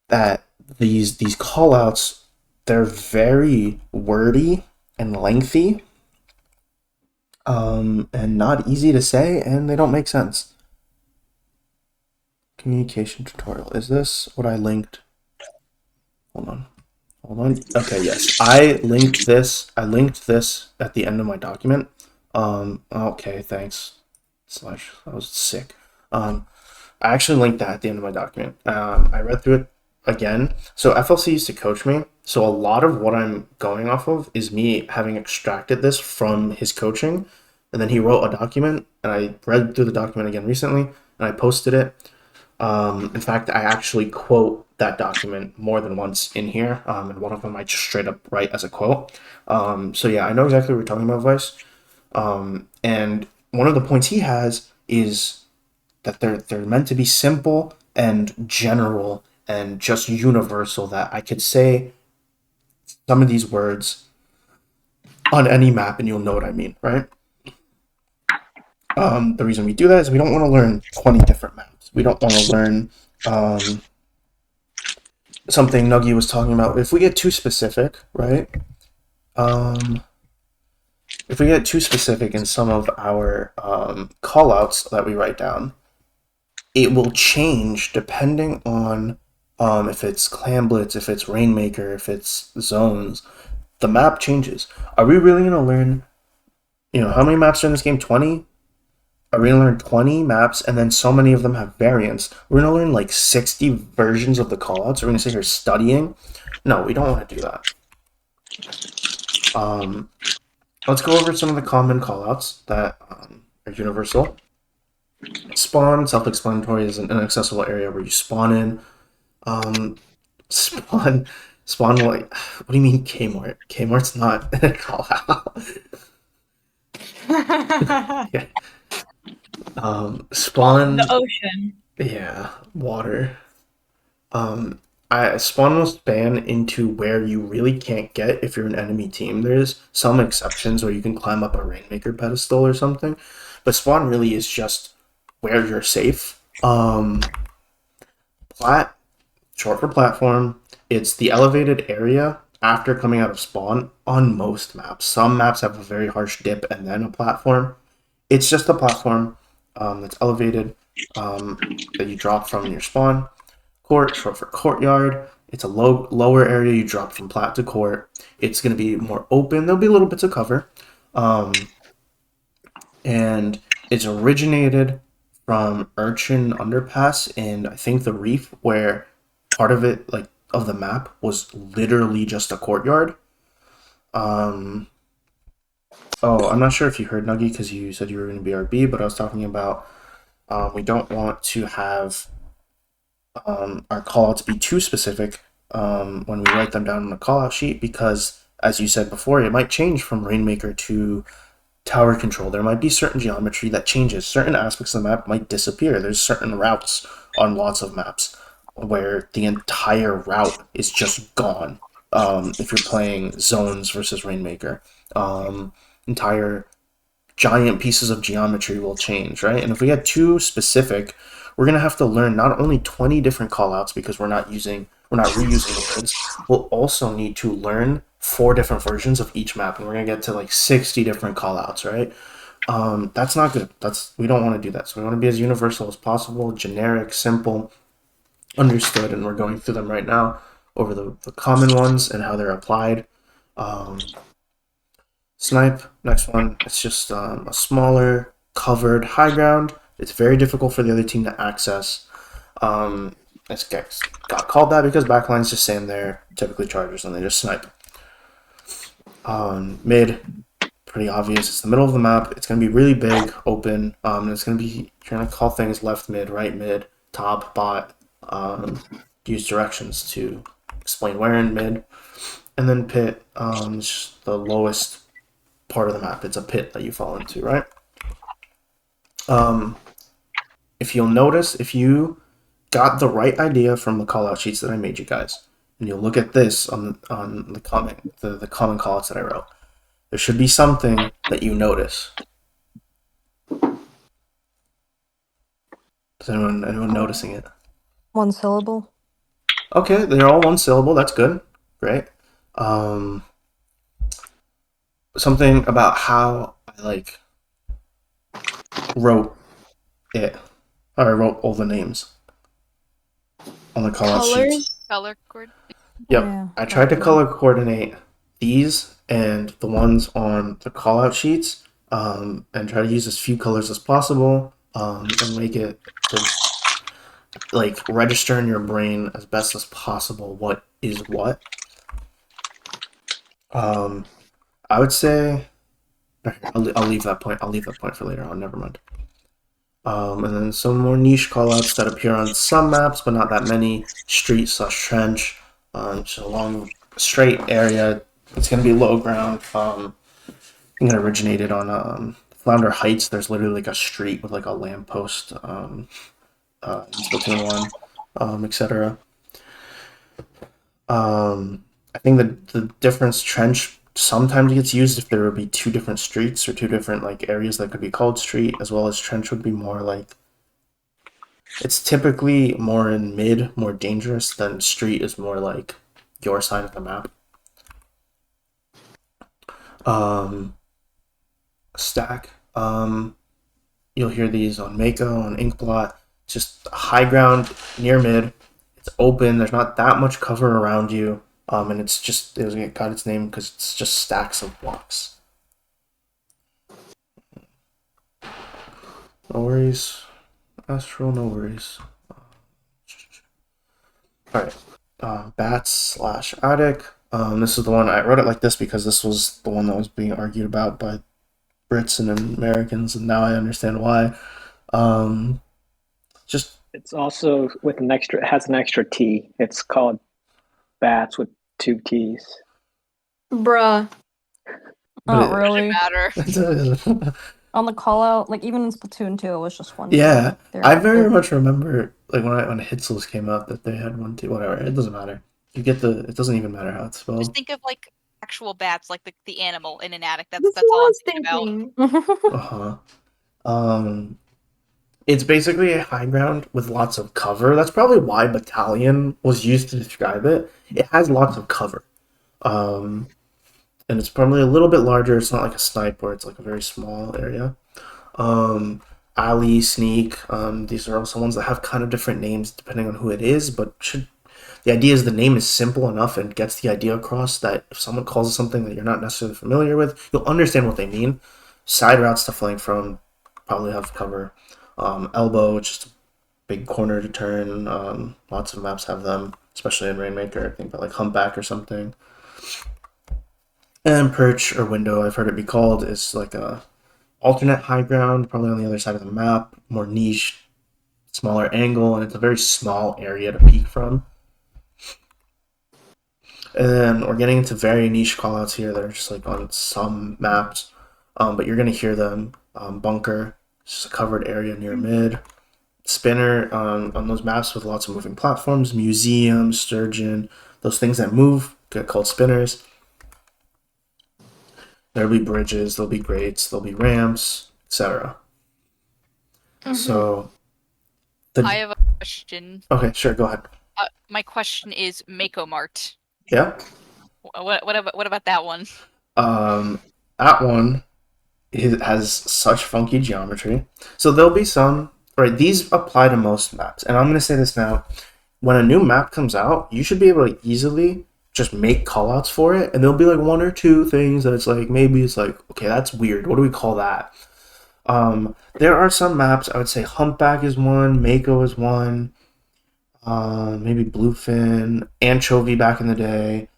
That these callouts, they're very wordy and lengthy, and not easy to say, and they don't make sense. Communication tutorial. Is this what I linked? Hold on. Okay, yes. I linked this at the end of my document. Okay, thanks. I was sick. I actually linked that at the end of my document. I read through it again. So FLC used to coach me. So a lot of what I'm going off of is me having extracted this from his coaching. And then he wrote a document, and I read through the document again recently, and I posted it. In fact, I actually quote that document more than once in here, and one of them I just straight up write as a quote. So yeah, I know exactly what we're talking about, Vice. And one of the points he has is that they're meant to be simple and general and just universal. That I could say some of these words on any map and you'll know what I mean, right? The reason we do that is we don't want to learn 20 different maps. We don't want to learn something Nuggy was talking about. If we get too specific, right? If we get too specific in some of our callouts that we write down, it will change depending on if it's Clan Blitz, if it's Rainmaker, if it's zones. The map changes. Are we really going to learn, how many maps are in this game? 20? Are we going to learn 20 maps, and then so many of them have variants? We're going to learn like 60 versions of the callouts? We're going to sit here studying? No, we don't want to do that. Let's go over some of the common callouts that are universal. Spawn, self-explanatory, is an inaccessible area where you spawn in. Spawn, like, what do you mean Kmart? Kmart's not a callout. Yeah. Spawn. The ocean. Yeah, water. I spawn will span into where you really can't get if you're an enemy team. There's some exceptions where you can climb up a Rainmaker pedestal or something, but spawn really is just where you're safe. Plat, short for platform. It's the elevated area after coming out of spawn on most maps. Some maps have a very harsh dip and then a platform. It's just a platform that's elevated that you drop from your spawn. Court, short for courtyard. It's a lower area you drop from plat to court. It's going to be more open. There'll be little bits of cover. And it's originated from Urchin Underpass and I think the Reef, where part of it, like of the map, was literally just a courtyard. Oh, I'm not sure if you heard Nuggy because you said you were going to be RB, but I was talking about we don't want to have our callouts be too specific when we write them down on the callout sheet because, as you said before, it might change from Rainmaker to tower control. There might be certain geometry that changes. Certain aspects of the map might disappear. There's certain routes on lots of maps where the entire route is just gone. If you're playing zones versus Rainmaker, entire giant pieces of geometry will change, right? And if we get too specific, we're gonna have to learn not only 20 different callouts because we're not reusing the words. We'll also need to learn 4 different versions of each map, and we're gonna get to like 60 different callouts, right? That's not good. We don't want to do that. So we want to be as universal as possible, generic, simple, understood, and we're going through them right now over the common ones and how they're applied. Snipe, next one, it's just a smaller, covered high ground. It's very difficult for the other team to access. It's got called that because backlines just stand there, typically chargers, and they just snipe. Mid, pretty obvious. It's the middle of the map. It's going to be really big, open. And it's going to be, you're going to call things left mid, right mid, top, bot. Use directions to explain where in mid. And then pit, is the lowest part of the map. It's a pit that you fall into, right? If you'll notice, if you got the right idea from the callout sheets that I made you guys, and you'll look at this on the comment, the common callouts that I wrote, there should be something that you notice. Is anyone noticing it? One syllable. Okay, they're all one syllable. That's good. Great. Something about how I wrote it. Or I wrote all the names on the callout sheets. Color cord. Yep. Yeah, I tried to okay. color coordinate these and the ones on the callout sheets, and try to use as few colors as possible, and make it to register in your brain as best as possible what is what. I would say I'll leave that point. I'll leave that point for later on. Never mind. And then some more niche callouts that appear on some maps, but not that many. Street / trench. So along a straight area, it's going to be low ground. I think it originated on Flounder Heights. There's literally like a street with like a lamppost, in Splatoon 1, etc. I think the difference trench sometimes gets used if there would be 2 different streets or 2 different areas that could be called street, as well as trench would be more it's typically more in mid, more dangerous than street is more like your side of the map. Stack. You'll hear these on Mako, on Inkblot. Just high ground near mid. It's open. There's not that much cover around you. And it got its name because it's just stacks of blocks. No worries. Astral, no worries. Alright. Bats / attic. This is the one, I wrote it like this because this was the one that was being argued about by Brits and Americans, and now I understand why. It's also with it has an extra T. It's called bats with 2 T's. Bruh. Not really. Doesn't matter. On the call out, even in Splatoon 2, it was just one. Yeah, They're- I very much remember when Hitzels came out that they had 1 T. Whatever, it doesn't matter. It doesn't even matter how it's spelled. Just think of actual bats, like the animal in an attic. That's That's all what I I'm was thinking about. thinking. It's basically a high ground with lots of cover. That's probably why battalion was used to describe it. It has lots of cover. And it's probably a little bit larger. It's not like a snipe where it's like a very small area. Alley, Sneak. These are also ones that have kind of different names depending on who it is, but the idea is the name is simple enough and gets the idea across that if someone calls it something that you're not necessarily familiar with, you'll understand what they mean. Side routes to flank from probably have cover. Elbow, just a big corner to turn. Lots of maps have them, especially in Rainmaker. I think about like Humpback or something. And perch or window, I've heard it be called, is like a alternate high ground, probably on the other side of the map, more niche, smaller angle, and it's a very small area to peek from. And then we're getting into very niche callouts here that are just like on some maps, but you're gonna hear them. Bunker, just a covered area near mid. Spinner on those maps with lots of moving platforms, museum, sturgeon, those things that move get called spinners. There'll be bridges, there'll be grates, there'll be ramps, etc. So, I have a question. Okay, sure, go ahead. My question is Mako Mart. Yeah. What about that one? That one has such funky geometry. So there'll be some. Right, these apply to most maps, and I'm gonna say this now. When a new map comes out, you should be able to easily just make callouts for it, and there'll be like one or two things that it's like maybe it's like okay, that's weird. What do we call that? There are some maps. I would say Humpback is one, Mako is one, maybe Bluefin, Anchovy back in the day.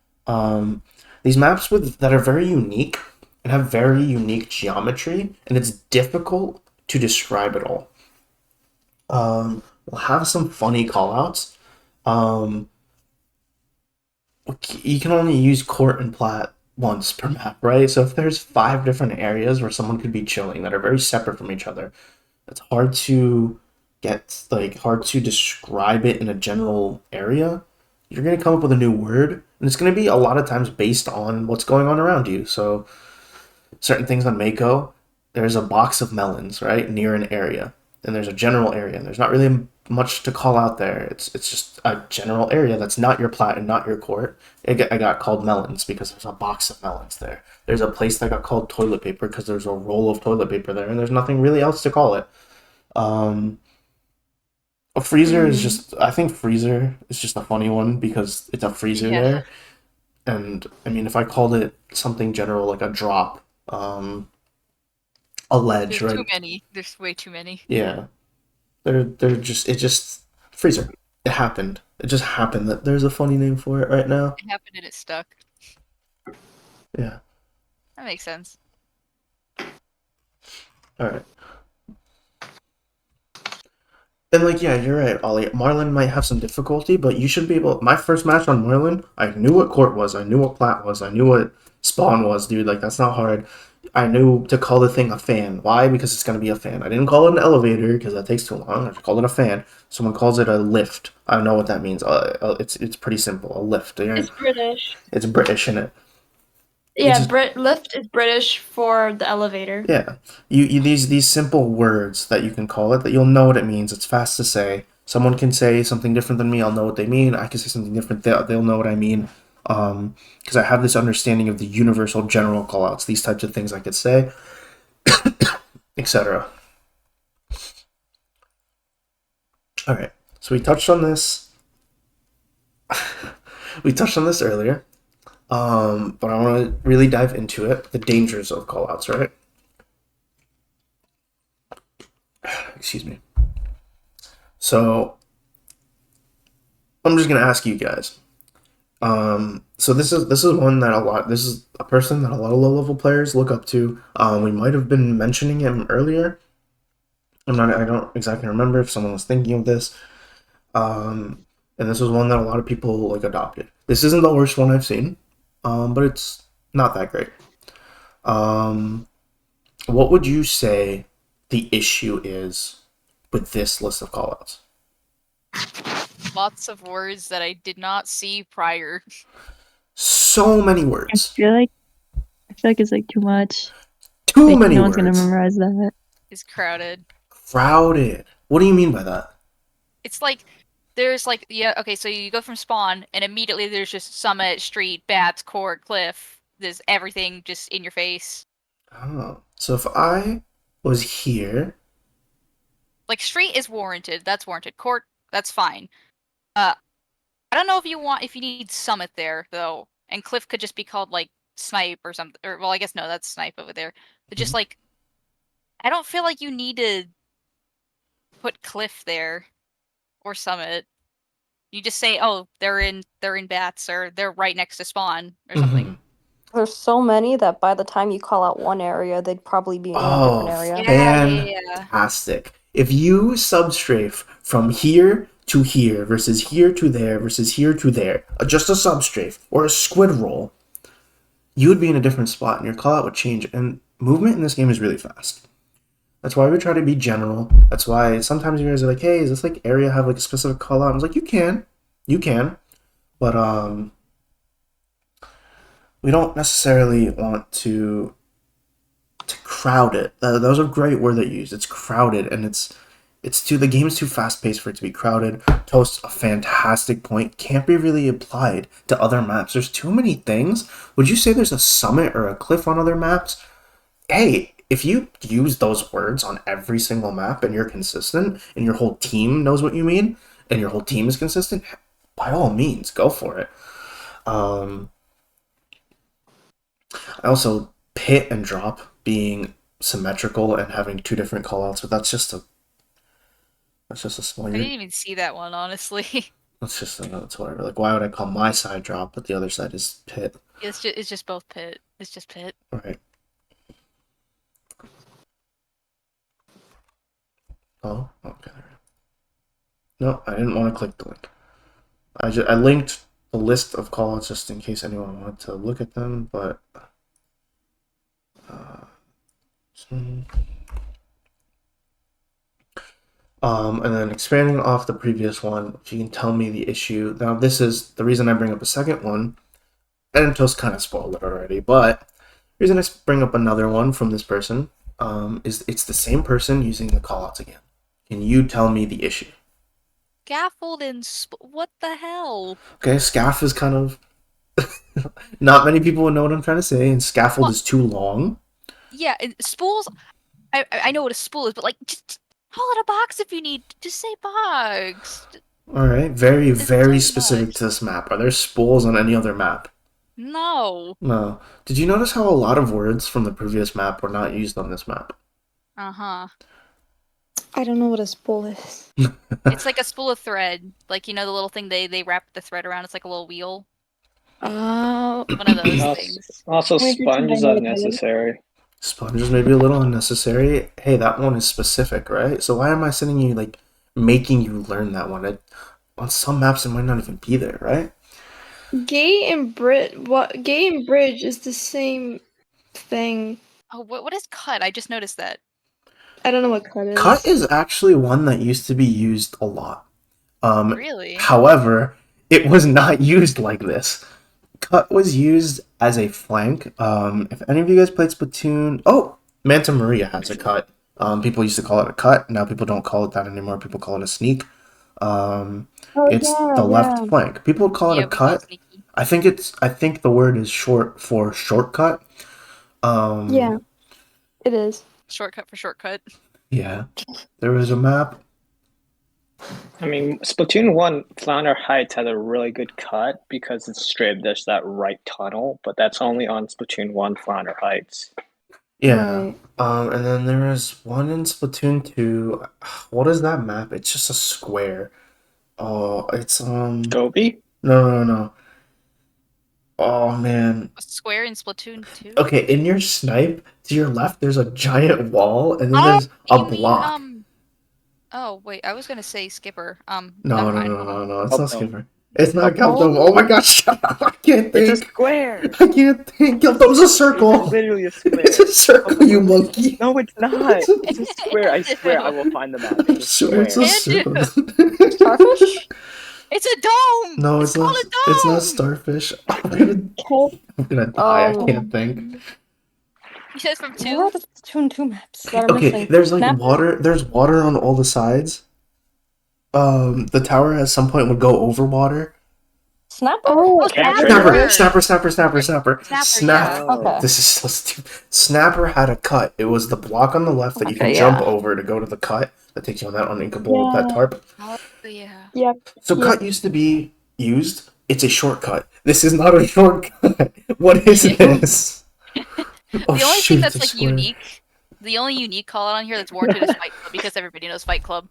These maps that are very unique and have very unique geometry, and it's difficult to describe it all. We'll have some funny callouts. Um, you can only use court and plat once per map, right? So if there's 5 different areas where someone could be chilling that are very separate from each other, it's hard to hard to describe it in a general area. You're gonna come up with a new word, and it's gonna be a lot of times based on what's going on around you. So certain things on Mako, there's a box of melons, right, near an area. And there's a general area, and there's not really much to call out there. It's just a general area that's not your plat and not your court. I got called melons because there's a box of melons there. There's a place that got called toilet paper because there's a roll of toilet paper there, and there's nothing really else to call it. A freezer is just, I think freezer is just a funny one because it's a freezer there. And I mean, if I called it something general like a drop, a ledge, There's right? too many. There's way too many. Yeah, they're just freezer. It happened. It just happened that there's a funny name for it right now. It happened and it stuck. Yeah. That makes sense. All right. And like, yeah, you're right, Ollie. Marlin might have some difficulty, but you should be able. My first match on Marlin, I knew what court was. I knew what plat was. I knew what spawn was, dude. Like that's not hard. I knew to call the thing a fan. Why? Because it's gonna be a fan. I didn't call it an elevator because that takes too long. I just called it a fan. Someone calls it a lift. I don't know what that means. It's pretty simple. A lift. It's British. It's British, isn't it? Yeah, just- lift is British for the elevator. Yeah, you these simple words that you can call it that you'll know what it means. It's fast to say. Someone can say something different than me. I'll know what they mean. I can say something different. They'll know what I mean. Because I have this understanding of the universal general callouts. These types of things I could say, etc. All right. So we touched on this. We touched on this earlier. But I want to really dive into it. The dangers of callouts, right? Excuse me. So I'm just gonna ask you guys. So this is one that this is a person that a lot of low level players look up to. We might have been mentioning him earlier. I don't exactly remember if someone was thinking of this. And this was one that a lot of people like adopted. This isn't the worst one I've seen. But it's not that great. What would you say the issue is with this list of callouts? Lots of words that I did not see prior. So many I words. feel like it's like too much. Too Like, many no words. one's gonna memorize that. It's crowded. Crowded. What do you mean by that? It's like there's like okay, so you go from spawn and immediately there's just summit, street, bats, court, cliff. There's everything just in your face. Oh. So if I was here. Like street is warranted. That's warranted. Court, that's fine. I don't know if you need summit there though, and cliff could just be called like snipe or something. Or well, I guess no, that's snipe over there. But just like, I don't feel like you need to put cliff there or summit. You just say, oh, they're in bats or they're right next to spawn or something. There's so many that by the time you call out one area, they'd probably be in a different area. Yeah. Fantastic. If you substrafe from here to here versus here to there versus here to there, just a substrafe or a squid roll, you would be in a different spot and your callout would change. And movement in this game is really fast. That's why we try to be general. That's why sometimes you guys are like, hey, is this like area have like a specific callout? I was like, you can. But we don't necessarily want to crowd it. That was a great word that you used. It's crowded, and it's the game's too fast paced for it to be crowded. Toast, a fantastic point. Can't be really applied to other maps. There's too many things. Would you say there's a summit or a cliff on other maps? Hey, if you use those words on every single map and you're consistent and your whole team knows what you mean and your whole team is consistent, by all means, go for it. I also pit and drop being symmetrical and having two different callouts, but that's just a small. I didn't even see that one, honestly. That's just that's whatever. Like, why would I call my side drop, but the other side is pit? It's just both pit. It's just pit. Right. Oh, okay. No, I didn't want to click the link. I linked the list of callouts just in case anyone wanted to look at them, but and then expanding off the previous one, if you can tell me the issue. Now, this is the reason I bring up a second one, and Toast kind of spoiled it already, but the reason I bring up another one from this person is it's the same person using the callouts again. Can you tell me the issue? Scaffold and what the hell? Okay, scaff is kind of not many people would know what I'm trying to say, and scaffold is too long. Yeah, and spools. I know what a spool is, but like, just call it a box if you need. Just say box. All right, very very too specific much. to this map. Are there spools on any other map? No. No. Did you notice how a lot of words from the previous map were not used on this map? Uh-huh. I don't know what a spool is. It's like a spool of thread. Like, you know the little thing they wrap the thread around? It's like a little wheel. Oh. One of those things. Also, Maybe sponge is somebody- unnecessary. Sponges may be a little unnecessary. Hey, that one is specific, right? So why am I sending you, like, making you learn that one? On some maps, it might not even be there, right? Gay and bridge is the same thing. Oh, what is cut? I just noticed that. I don't know what cut is. Cut is actually one that used to be used a lot. Really? However, it was not used like this. Cut was used as a flank. If any of you guys played Splatoon, Manta Maria has a cut. People used to call it a cut. Now people don't call it that anymore. People call it a sneak. It's the left flank. People call it a cut. Sneaky. I think the word is short for shortcut. Yeah, it is. Shortcut for shortcut. Yeah. There was a map. I mean, Splatoon 1 Flounder Heights had a really good cut because it's straight. There's that right tunnel, but that's only on Splatoon 1 Flounder Heights. Yeah. Right. And then there is one in Splatoon 2. What is that map? It's just a square. Oh, it's Gobi? No. Oh man. A square in Splatoon 2? Okay, in your snipe, to your left there's a giant wall and then there's a you mean, block. Oh, wait, I was gonna say Skipper. No, never mind. it's not Kelpdome. Skipper. It's not Kelpdome. Oh my gosh, shut up. I can't think. It's a square. I can't think. Kelpdome's a circle. It's literally a square. It's a circle, you monkey. No, it's not. It's a square. I swear I will find the map. I'm It's a sure it's a square. circle. Starfish? It's a dome! No, it's it's not. called a dome! It's not starfish. I'm gonna die. I can't think. You said from What 2? are the two maps that are Okay, missing? there's like Map- water. There's water on all the sides. The tower at some point would go over water. Snapper? Oh, Snapper. Snapper. Snapper, Snap. yeah. Okay. This is so stupid. Snapper had a cut. It was the block on the left that you can Okay, jump yeah. over to go to the cut that takes you on that uninkable that Yeah. tarp. Oh, yeah. Yep. So Yep. cut used to be used. It's a shortcut. This is not a shortcut. What is this? The only shoot, thing that's it's a like square. unique, the only unique call out on here that's warranted is Fight Club because everybody knows Fight Club.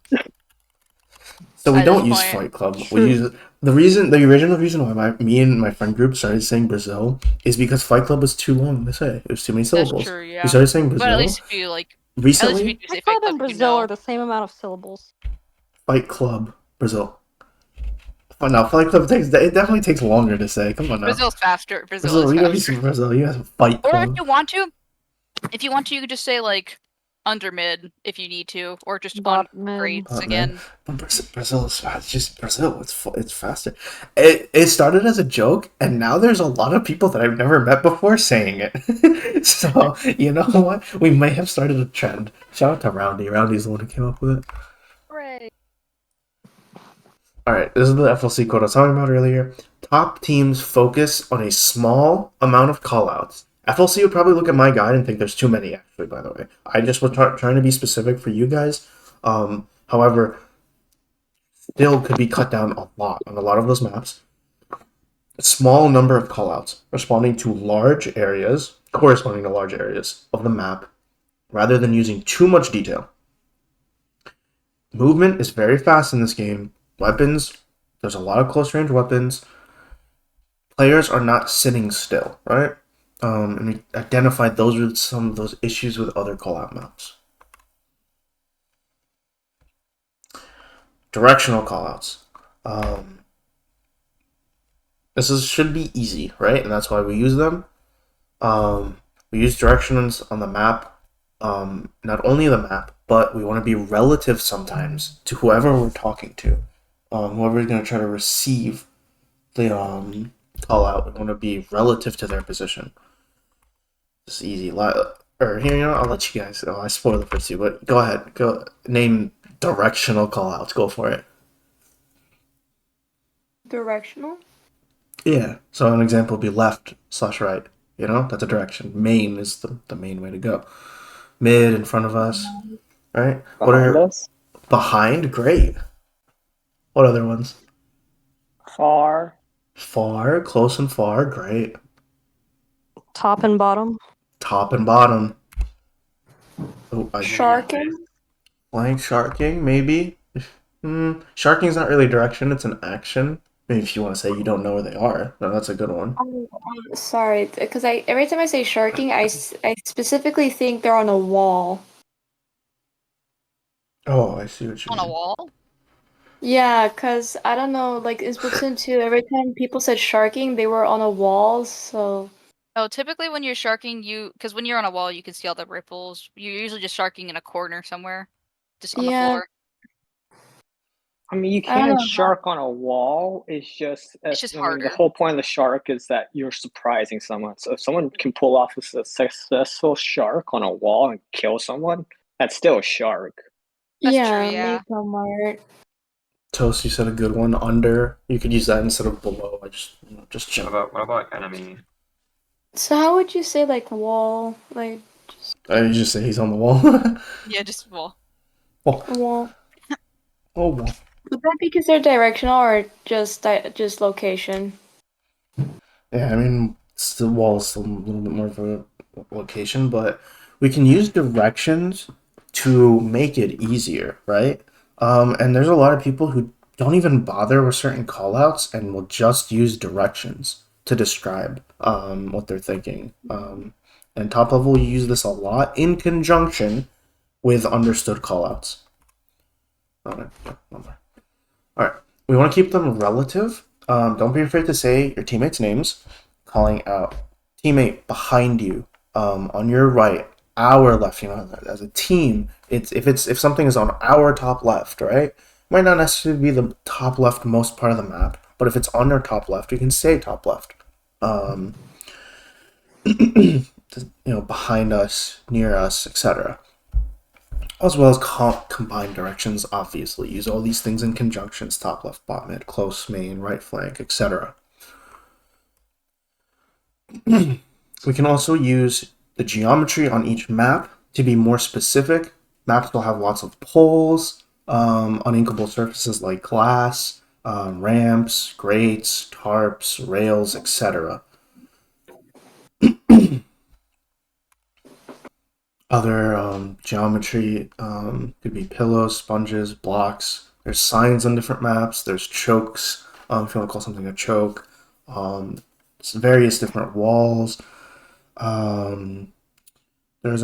So we At don't this use point. Fight Club. We use the original reason why me and my friend group started saying Brazil is because Fight Club was too long to say. It was too many syllables. That's true, yeah. We started saying But Brazil at least if you like, recently. do say Fight Fight Club and Club, you Brazil know. are the same amount of syllables. Fight Club Brazil. Oh, no, Fight Club it definitely takes longer to say. Come on now. Brazil's faster. Brazil Brazil, is you gotta be faster. some Brazil. You have Fight Or Club. if you want to, you could just say like under mid if you need to, or just on Bot mid. grades Bot mid. again. But Brazil is fast. It's just Brazil. It's faster. It started as a joke, and now there's a lot of people that I've never met before saying it. So you know what? We may have started a trend. Shout out to Roundy. Roundy's the one who came up with it. Hooray! All right, this is the FLC quote I was talking about earlier. Top teams focus on a small amount of callouts. FLC would probably look at my guide and think there's too many, actually, by the way. I just was trying to be specific for you guys. However, still could be cut down a lot on a lot of those maps. A small number of callouts corresponding to large areas of the map rather than using too much detail. Movement is very fast in this game. Weapons, there's a lot of close range weapons. Players are not sitting still, right? And we identified those with some of those issues with other callout maps. Directional callouts. Should be easy, right? And that's why we use them. We use directions on the map, not only the map, but we want to be relative sometimes to whoever we're talking to. Whoever is going to try to receive the call out, we want to be relative to their position. It's easy. Or here, I'll let you guys. I spoiled it for you, but go ahead. Go name directional call outs. Go for it. Directional? Yeah. So an example would be left/right. That's a direction. Main is the main way to go. Mid in front of us, right? Behind us? Behind? Great. What other ones? Far. Far, close and far, great. Top and bottom. Top and bottom. Sharking? Flank sharking, maybe. Sharking's not really direction, it's an action. Maybe if you want to say you don't know where they are. No, that's a good one. Sorry, because every time I say sharking, I specifically think they're on a wall. Oh, I see what you On mean. a wall? Yeah, because I don't know, like in Splatoon 2, every time people said sharking, they were on a wall, so. Oh, typically when you're sharking, because when you're on a wall, you can see all the ripples. You're usually just sharking in a corner somewhere, just on the floor. I mean, you I don't can know. shark on a wall. It's just harder. The whole point of the shark is that you're surprising someone. So if someone can pull off a successful shark on a wall and kill someone, that's still a shark. That's yeah, true, yeah. make them weird. Toast, you said a good one. Under. You could use that instead of below. I just jump. What about enemy? So how would you say like wall, like I just say he's on the wall. Yeah, just wall. wall? Oh, wall. Would that be considered directional or just location? Yeah, I mean, the wall is still a little bit more of a location, but we can use directions to make it easier, right? And there's a lot of people who don't even bother with certain callouts and will just use directions to describe what they're thinking. And top level, you use this a lot in conjunction with understood callouts. All right, we want to keep them relative. Don't be afraid to say your teammates' names, calling out teammate behind you, on your right, our left. As a team, if something is on our top left, right, might not necessarily be the top left most part of the map, but if it's on their top left, you can say top left. Behind us, near us, etc. As well as combined directions, obviously. Use all these things in conjunctions, top, left, bottom, mid, close, main, right flank, etc. We can also use the geometry on each map to be more specific. Maps will have lots of poles, uninkable surfaces like glass, ramps, grates, tarps, rails, etc. Other geometry could be pillows, sponges, blocks. There's signs on different maps. There's chokes, if you want to call something a choke. Various different walls. There's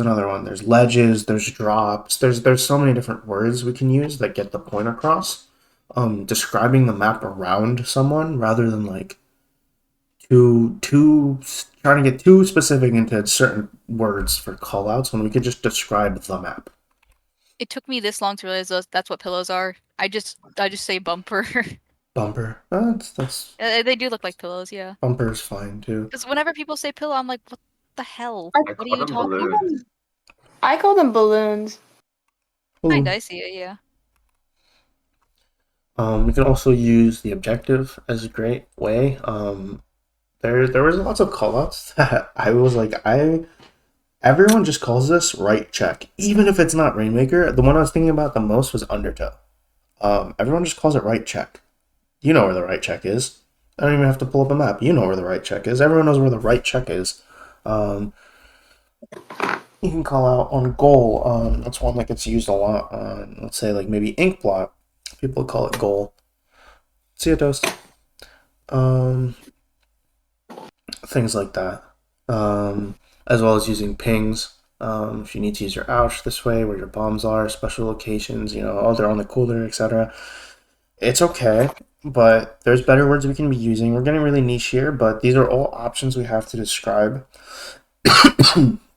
another one. There's ledges. There's drops. There's so many different words we can use that get the point across. Describing the map around someone rather than like too trying to get too specific into certain words for callouts when we could just describe the map. It took me this long to realize that's what pillows are. I just say bumper. Bumper. That's They do look like pillows, yeah. bumper's fine too. Because whenever people say pillow, I'm like, what the hell? I What are you call them talking about? balloons. I call them balloons. Kinda, I see it, yeah. We can also use the objective as a great way. There was lots of callouts that I was like, everyone just calls this right check, even if it's not Rainmaker. The one I was thinking about the most was Undertow. Everyone just calls it right check. You know where the right check is. I don't even have to pull up a map. You know where the right check is. Everyone knows where the right check is. You can call out on goal. That's one that gets used a lot on, let's say, like maybe ink blot. People call it goal. See ya, Toast. Things like that. As well as using pings. If you need to use your ouch this way, where your bombs are, special locations, oh, they're on the cooler, etc. It's okay, but there's better words we can be using. We're getting really niche here, but these are all options we have to describe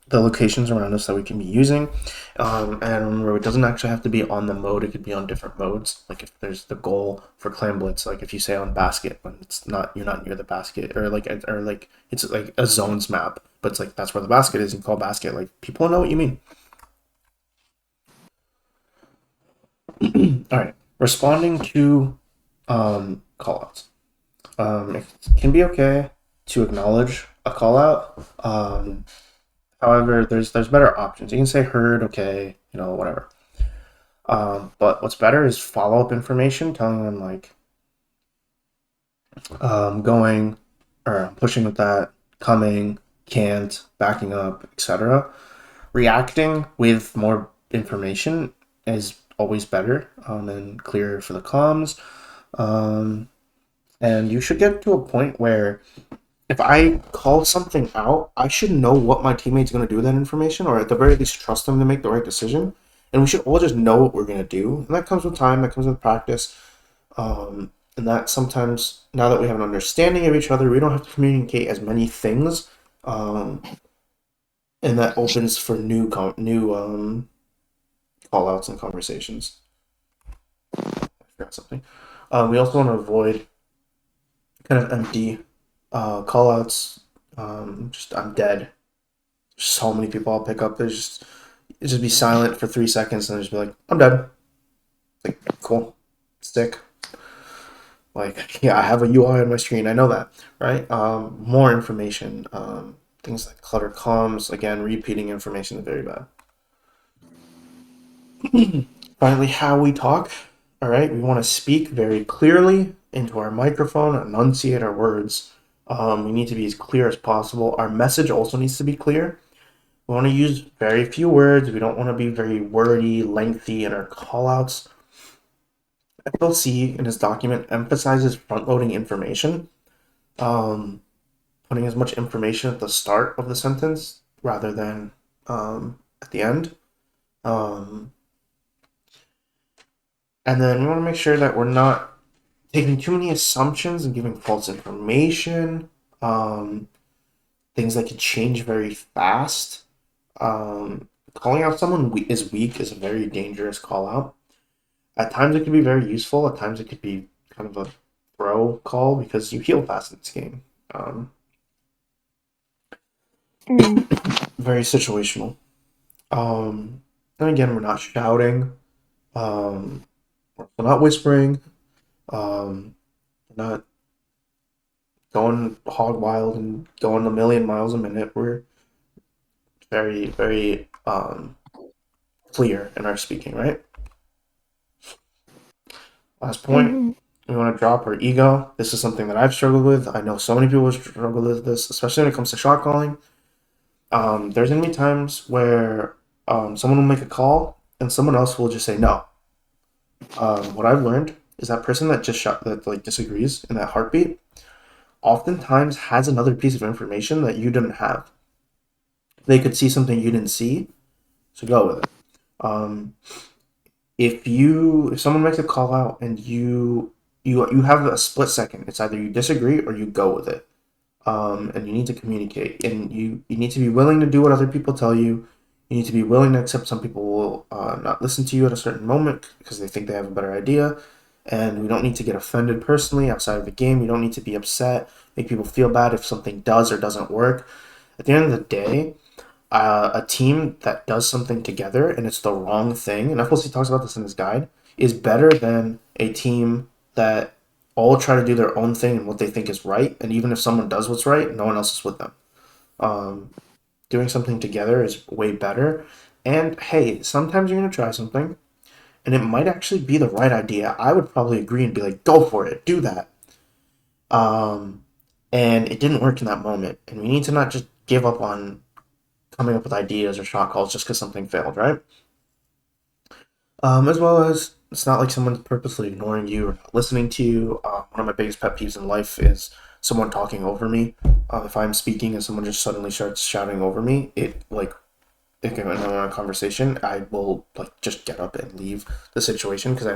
the locations around us that we can be using. And remember, it doesn't actually have to be on the mode. It could be on different modes. Like if there's the goal for Clan Blitz, like if you say on basket when you're not near the basket, or like it's like a zones map, but it's like that's where the basket is. You call basket. Like people know what you mean. All right, responding to callouts. It can be okay to acknowledge a callout. However, there's better options. You can say heard, okay, whatever. But what's better is follow up information, telling them like going or pushing with that, coming, can't, backing up, etc. Reacting with more information is always better and clearer for the comms. And you should get to a point where if I call something out, I should know what my teammate's going to do with that information, or at the very least trust them to make the right decision. And we should all just know what we're going to do. And that comes with time, that comes with practice. And that sometimes, now that we have an understanding of each other, we don't have to communicate as many things. And that opens for new call outs and conversations. I forgot something. We also want to avoid kind of empty call outs. Just I'm dead. So many people I'll pick up. Just be silent for 3 seconds and just be like, I'm dead. Like, cool. Sick. Like, yeah, I have a UI on my screen. I know that, right? More information. Things like clutter comms. Again, repeating information is very bad. Finally, how we talk. All right, we want to speak very clearly into our microphone, enunciate our words. We need to be as clear as possible. Our message also needs to be clear. We want to use very few words. We don't want to be very wordy, lengthy in our callouts. FLC in his document emphasizes front-loading information, putting as much information at the start of the sentence rather than at the end. And then we want to make sure that we're not taking too many assumptions and giving false information. Things that can change very fast. Calling out someone is weak is a very dangerous call out. At times it can be very useful. At times it could be kind of a throw call because you heal fast in this game. Very situational. And again, we're not shouting. We're not whispering. Not going hog wild and going a million miles a minute. We're very, very clear in our speaking, right? Last point. Mhm. We want to drop our ego. This is something that I've struggled with. I know so many people struggle with this, especially when it comes to shot calling. There's gonna be times where someone will make a call and someone else will just say no. What I've learned is that person that just shot that like disagrees in that heartbeat oftentimes has another piece of information that you didn't have. They could see something you didn't see, so go with it. Um, if someone makes a call out and you have a split second, it's either you disagree or you go with it. And you need to communicate, and you need to be willing to do what other people tell you. You need to be willing to accept some people will not listen to you at a certain moment because they think they have a better idea. And we don't need to get offended personally outside of the game. We don't need to be upset, make people feel bad if something does or doesn't work. At the end of the day, a team that does something together and it's the wrong thing, and FLC talks about this in his guide, is better than a team that all try to do their own thing and what they think is right. And even if someone does what's right, no one else is with them. Um, Doing something together is way better. And hey, sometimes you're going to try something and it might actually be the right idea. I would probably agree and be like, go for it, do that. Um, and it didn't work in that moment. And we need to not just give up on coming up with ideas or shot calls just because something failed, right? As well as it's not like someone's purposely ignoring you or not listening to you. One of my biggest pet peeves in life is someone talking over me. If I'm speaking and someone just suddenly starts shouting over me, if I'm in a conversation, I will like just get up and leave the situation because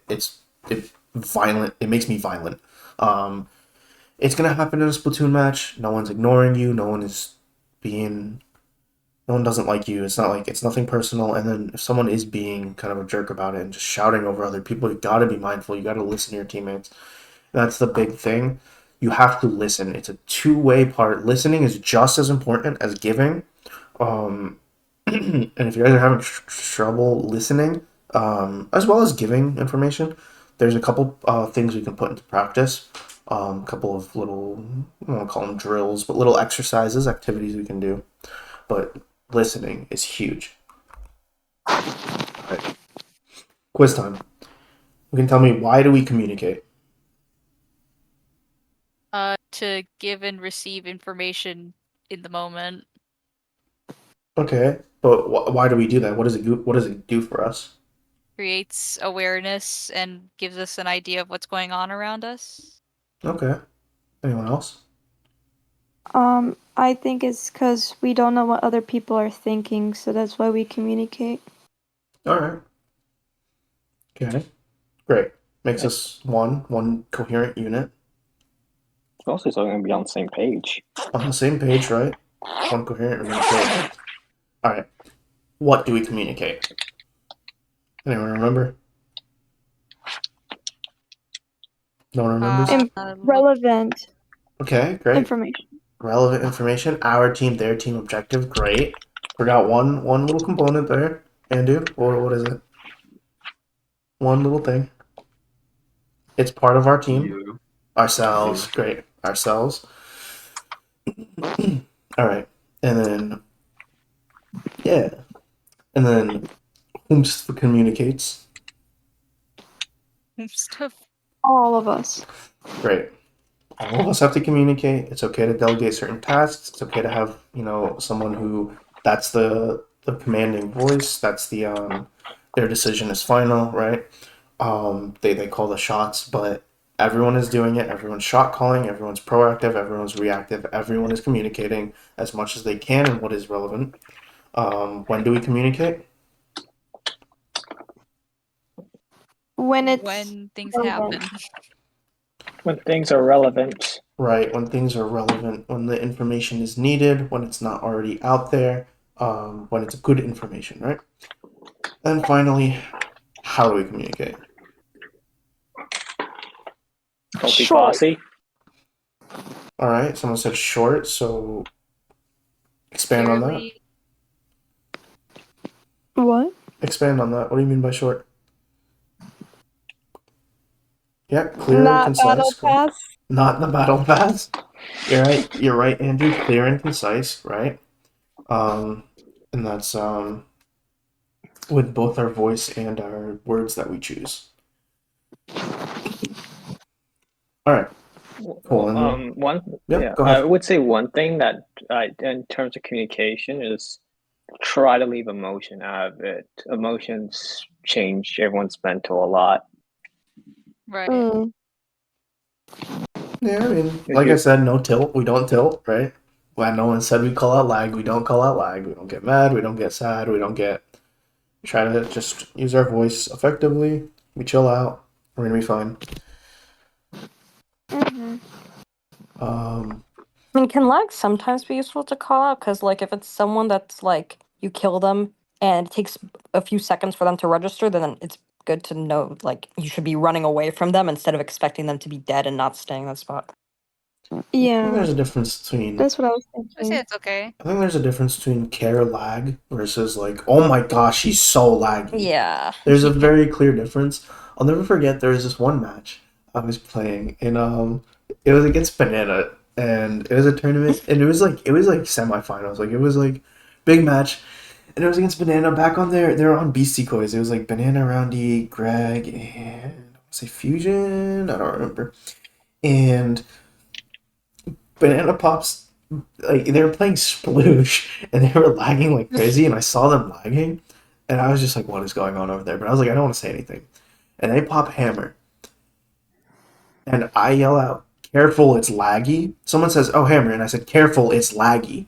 it's violent. It makes me violent. Um, it's gonna happen in a Splatoon match. No one's ignoring you. No one doesn't like you. It's not like it's nothing personal. And then if someone is being kind of a jerk about it and just shouting over other people, you got to be mindful. You got to listen to your teammates. That's the big thing. You have to listen. It's a two-way part. Listening is just as important as giving. Um, and if you guys are having trouble listening, as well as giving information, there's a couple things we can put into practice. A couple of little, I don't call them drills, but little exercises, activities we can do. But listening is huge. Right. Quiz time. You can tell me, why do we communicate? To give and receive information in the moment. Okay, but why do we do that? What does it do for us? Creates awareness and gives us an idea of what's going on around us. Okay. Anyone else? I think it's because we don't know what other people are thinking, so that's why we communicate. All right. Okay. Great. Makes us one coherent unit Also, so we're gonna be on the same page. on the same page, right? One coherent unit. Great. All right. What do we communicate? Anyone remember? No one remembers? Relevant Okay, great. information. Relevant information. Our team, their team objective. Great. Forgot one little component there. Andu, what is it? One little thing. It's part of our team. You. Ourselves. Great. Ourselves. All right. And then, yeah. And then, whomst communicates. Stuff. All of us. Great. All of us have to communicate. It's okay to delegate certain tasks. It's okay to have, someone who that's the commanding voice. That's their decision is final, right? They call the shots, but everyone is doing it. Everyone's shot calling. Everyone's proactive. Everyone's reactive. Everyone is communicating as much as they can and what is relevant. When do we communicate? When things relevant. happen. When things are relevant. Right, when things are relevant, when the information is needed, when it's not already out there, when it's good information, right? And finally, how do we communicate? Don't be Short. bossy. All right, someone said short, so expand on that. Clearly, What? Expand on that. What do you mean by short? Yeah, clear, Not concise. battle Cool. pass. Not in the battle pass. You're right, Andrew. Clear and concise, right? And that's with both our voice and our words that we choose. All right, cool. Well, And yeah, go I ahead. would say one thing that in terms of communication is try to leave emotion out of it. Emotions change everyone's mental a lot. Right. Yeah, I mean, If like I you, said, no tilt. We don't tilt, right? When no one said we call out lag, we don't call out lag. We don't get mad. We don't get sad. We don't get. We try to just use our voice effectively. We chill out. We're gonna be fine. Um, I mean, can lag sometimes be useful to call out? Because, like, if it's someone that's, like, you kill them and it takes a few seconds for them to register, then it's good to know, like, you should be running away from them instead of expecting them to be dead and not staying in that spot. I think Yeah, there's a difference between. that's what I was I say thinking. it's okay. I think there's a difference between care lag versus like, oh my gosh, he's so laggy. Yeah. There's a very clear difference. I'll never forget there was this one match I was playing and it was against Banana and it was a tournament and it was like semifinals. Like it was like big match and it was against Banana back on they were on Beastie Coys. It was like Banana, Roundy, Greg, and I want to say Fusion, I don't remember. And Banana Pops, like they were playing Sploosh and they were lagging like crazy, and I saw them lagging, and I was just like, "What is going on over there?" But I was like, "I don't want to say anything," and they pop Hammer, and I yell out, "Careful, it's laggy." Someone says, "Oh, Hammer," and I said, "Careful, it's laggy,"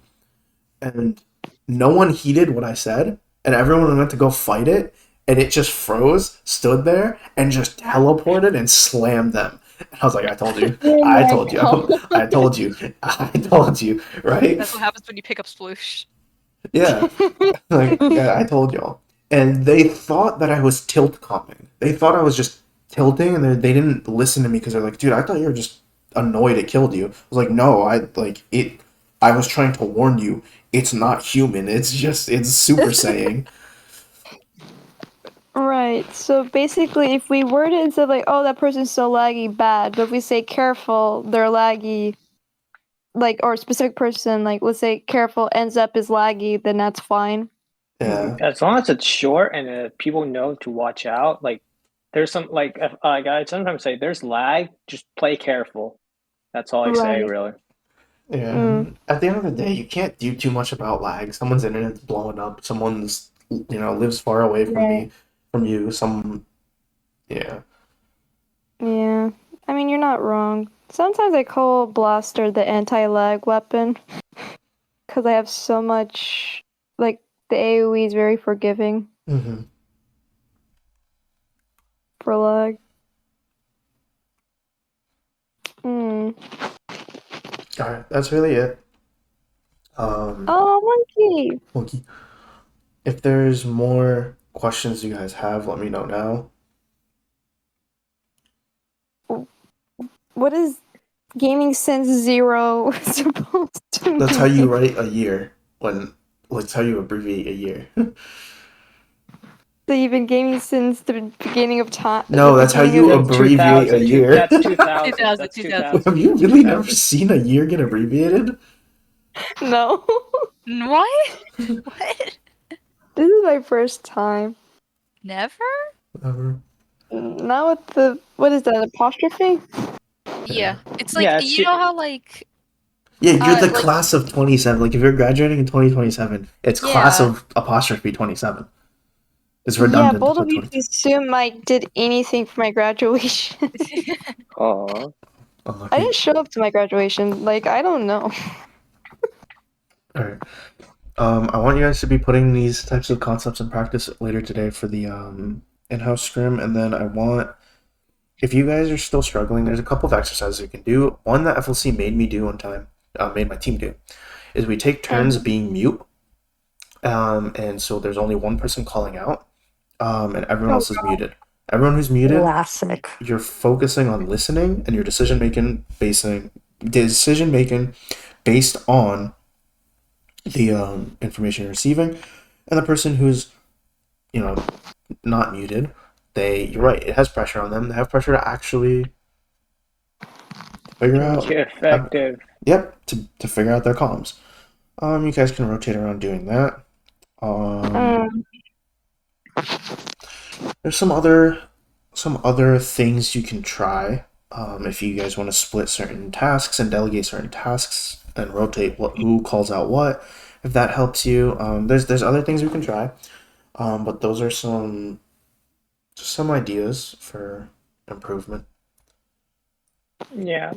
and no one heeded what I said, and everyone went to go fight it, and it just froze, stood there, and just teleported and slammed them. And I was like, I told you, Oh I my told you, god. I told you, I told you, right? That's what happens when you pick up Sploosh. Yeah, like yeah, I told y'all. And they thought that I was tilt coming. They thought I was just tilting, and they didn't listen to me because they're like, dude, I thought you were just annoyed it killed you. I was like, no, I like it. I was trying to warn you. It's not human. It's Super Saiyan. Right. So basically, if we word it instead of like, oh, that person's so laggy, bad, but if we say careful, they're laggy, like, or a specific person, like, let's say careful ends up is laggy, then that's fine. Yeah, as long as it's short and people know to watch out, like there's some like I sometimes say there's lag, just play careful. That's all I say, Right. really. yeah. At the end of the day, you can't do too much about lag. Someone's internet's blowing up. Someone's lives far away from Right. me, from you. Some yeah. Yeah. I mean, you're not wrong. Sometimes I call Blaster the anti-lag weapon because I have so much, like, the AoE is very forgiving Mm-hmm. for lag. Hmm. All right, that's really it. Oh, monkey! Monkey. If there's more questions you guys have, let me know now. What is Gaming Sense Zero supposed to That's how you mean? write a year. That's how you abbreviate a year. So you've been gaming since the beginning of time, the No, that's how beginning you of That's abbreviate a 2000. year. That's 2000. 2000, That's 2000. 2000. Have you That's really never 2000. seen a year get abbreviated? No. What? What? This is my first time. Never? Whatever. Not with the, what is that, apostrophe? Yeah. It's like Yeah, you know how like Yeah, you're the like class of 27. Like if you're graduating in 2027, it's class yeah. of apostrophe 27. It's Yeah, redundant to both put of you 22. assume I did anything for my graduation. oh, I Unlucky. didn't show up to my graduation. Like, I don't know. All right. I want you guys to be putting these types of concepts in practice later today for the in-house scrim, and then I want, if you guys are still struggling, there's a couple of exercises you can do. One that FLC made me do one time, made my team do, is we take turns being mute, and so there's only one person calling out, and everyone else is muted. Everyone who's muted, Classic. you're focusing on listening and your decision making based on the information you're receiving, and the person who's not muted, you're right, it has pressure on them. They have pressure to actually figure out get effective. Yep, to figure out their columns. You guys can rotate around doing that. There's some other things you can try. If you guys want to split certain tasks and delegate certain tasks and rotate who calls out what, if that helps you, there's other things we can try. But those are some ideas for improvement. Yeah.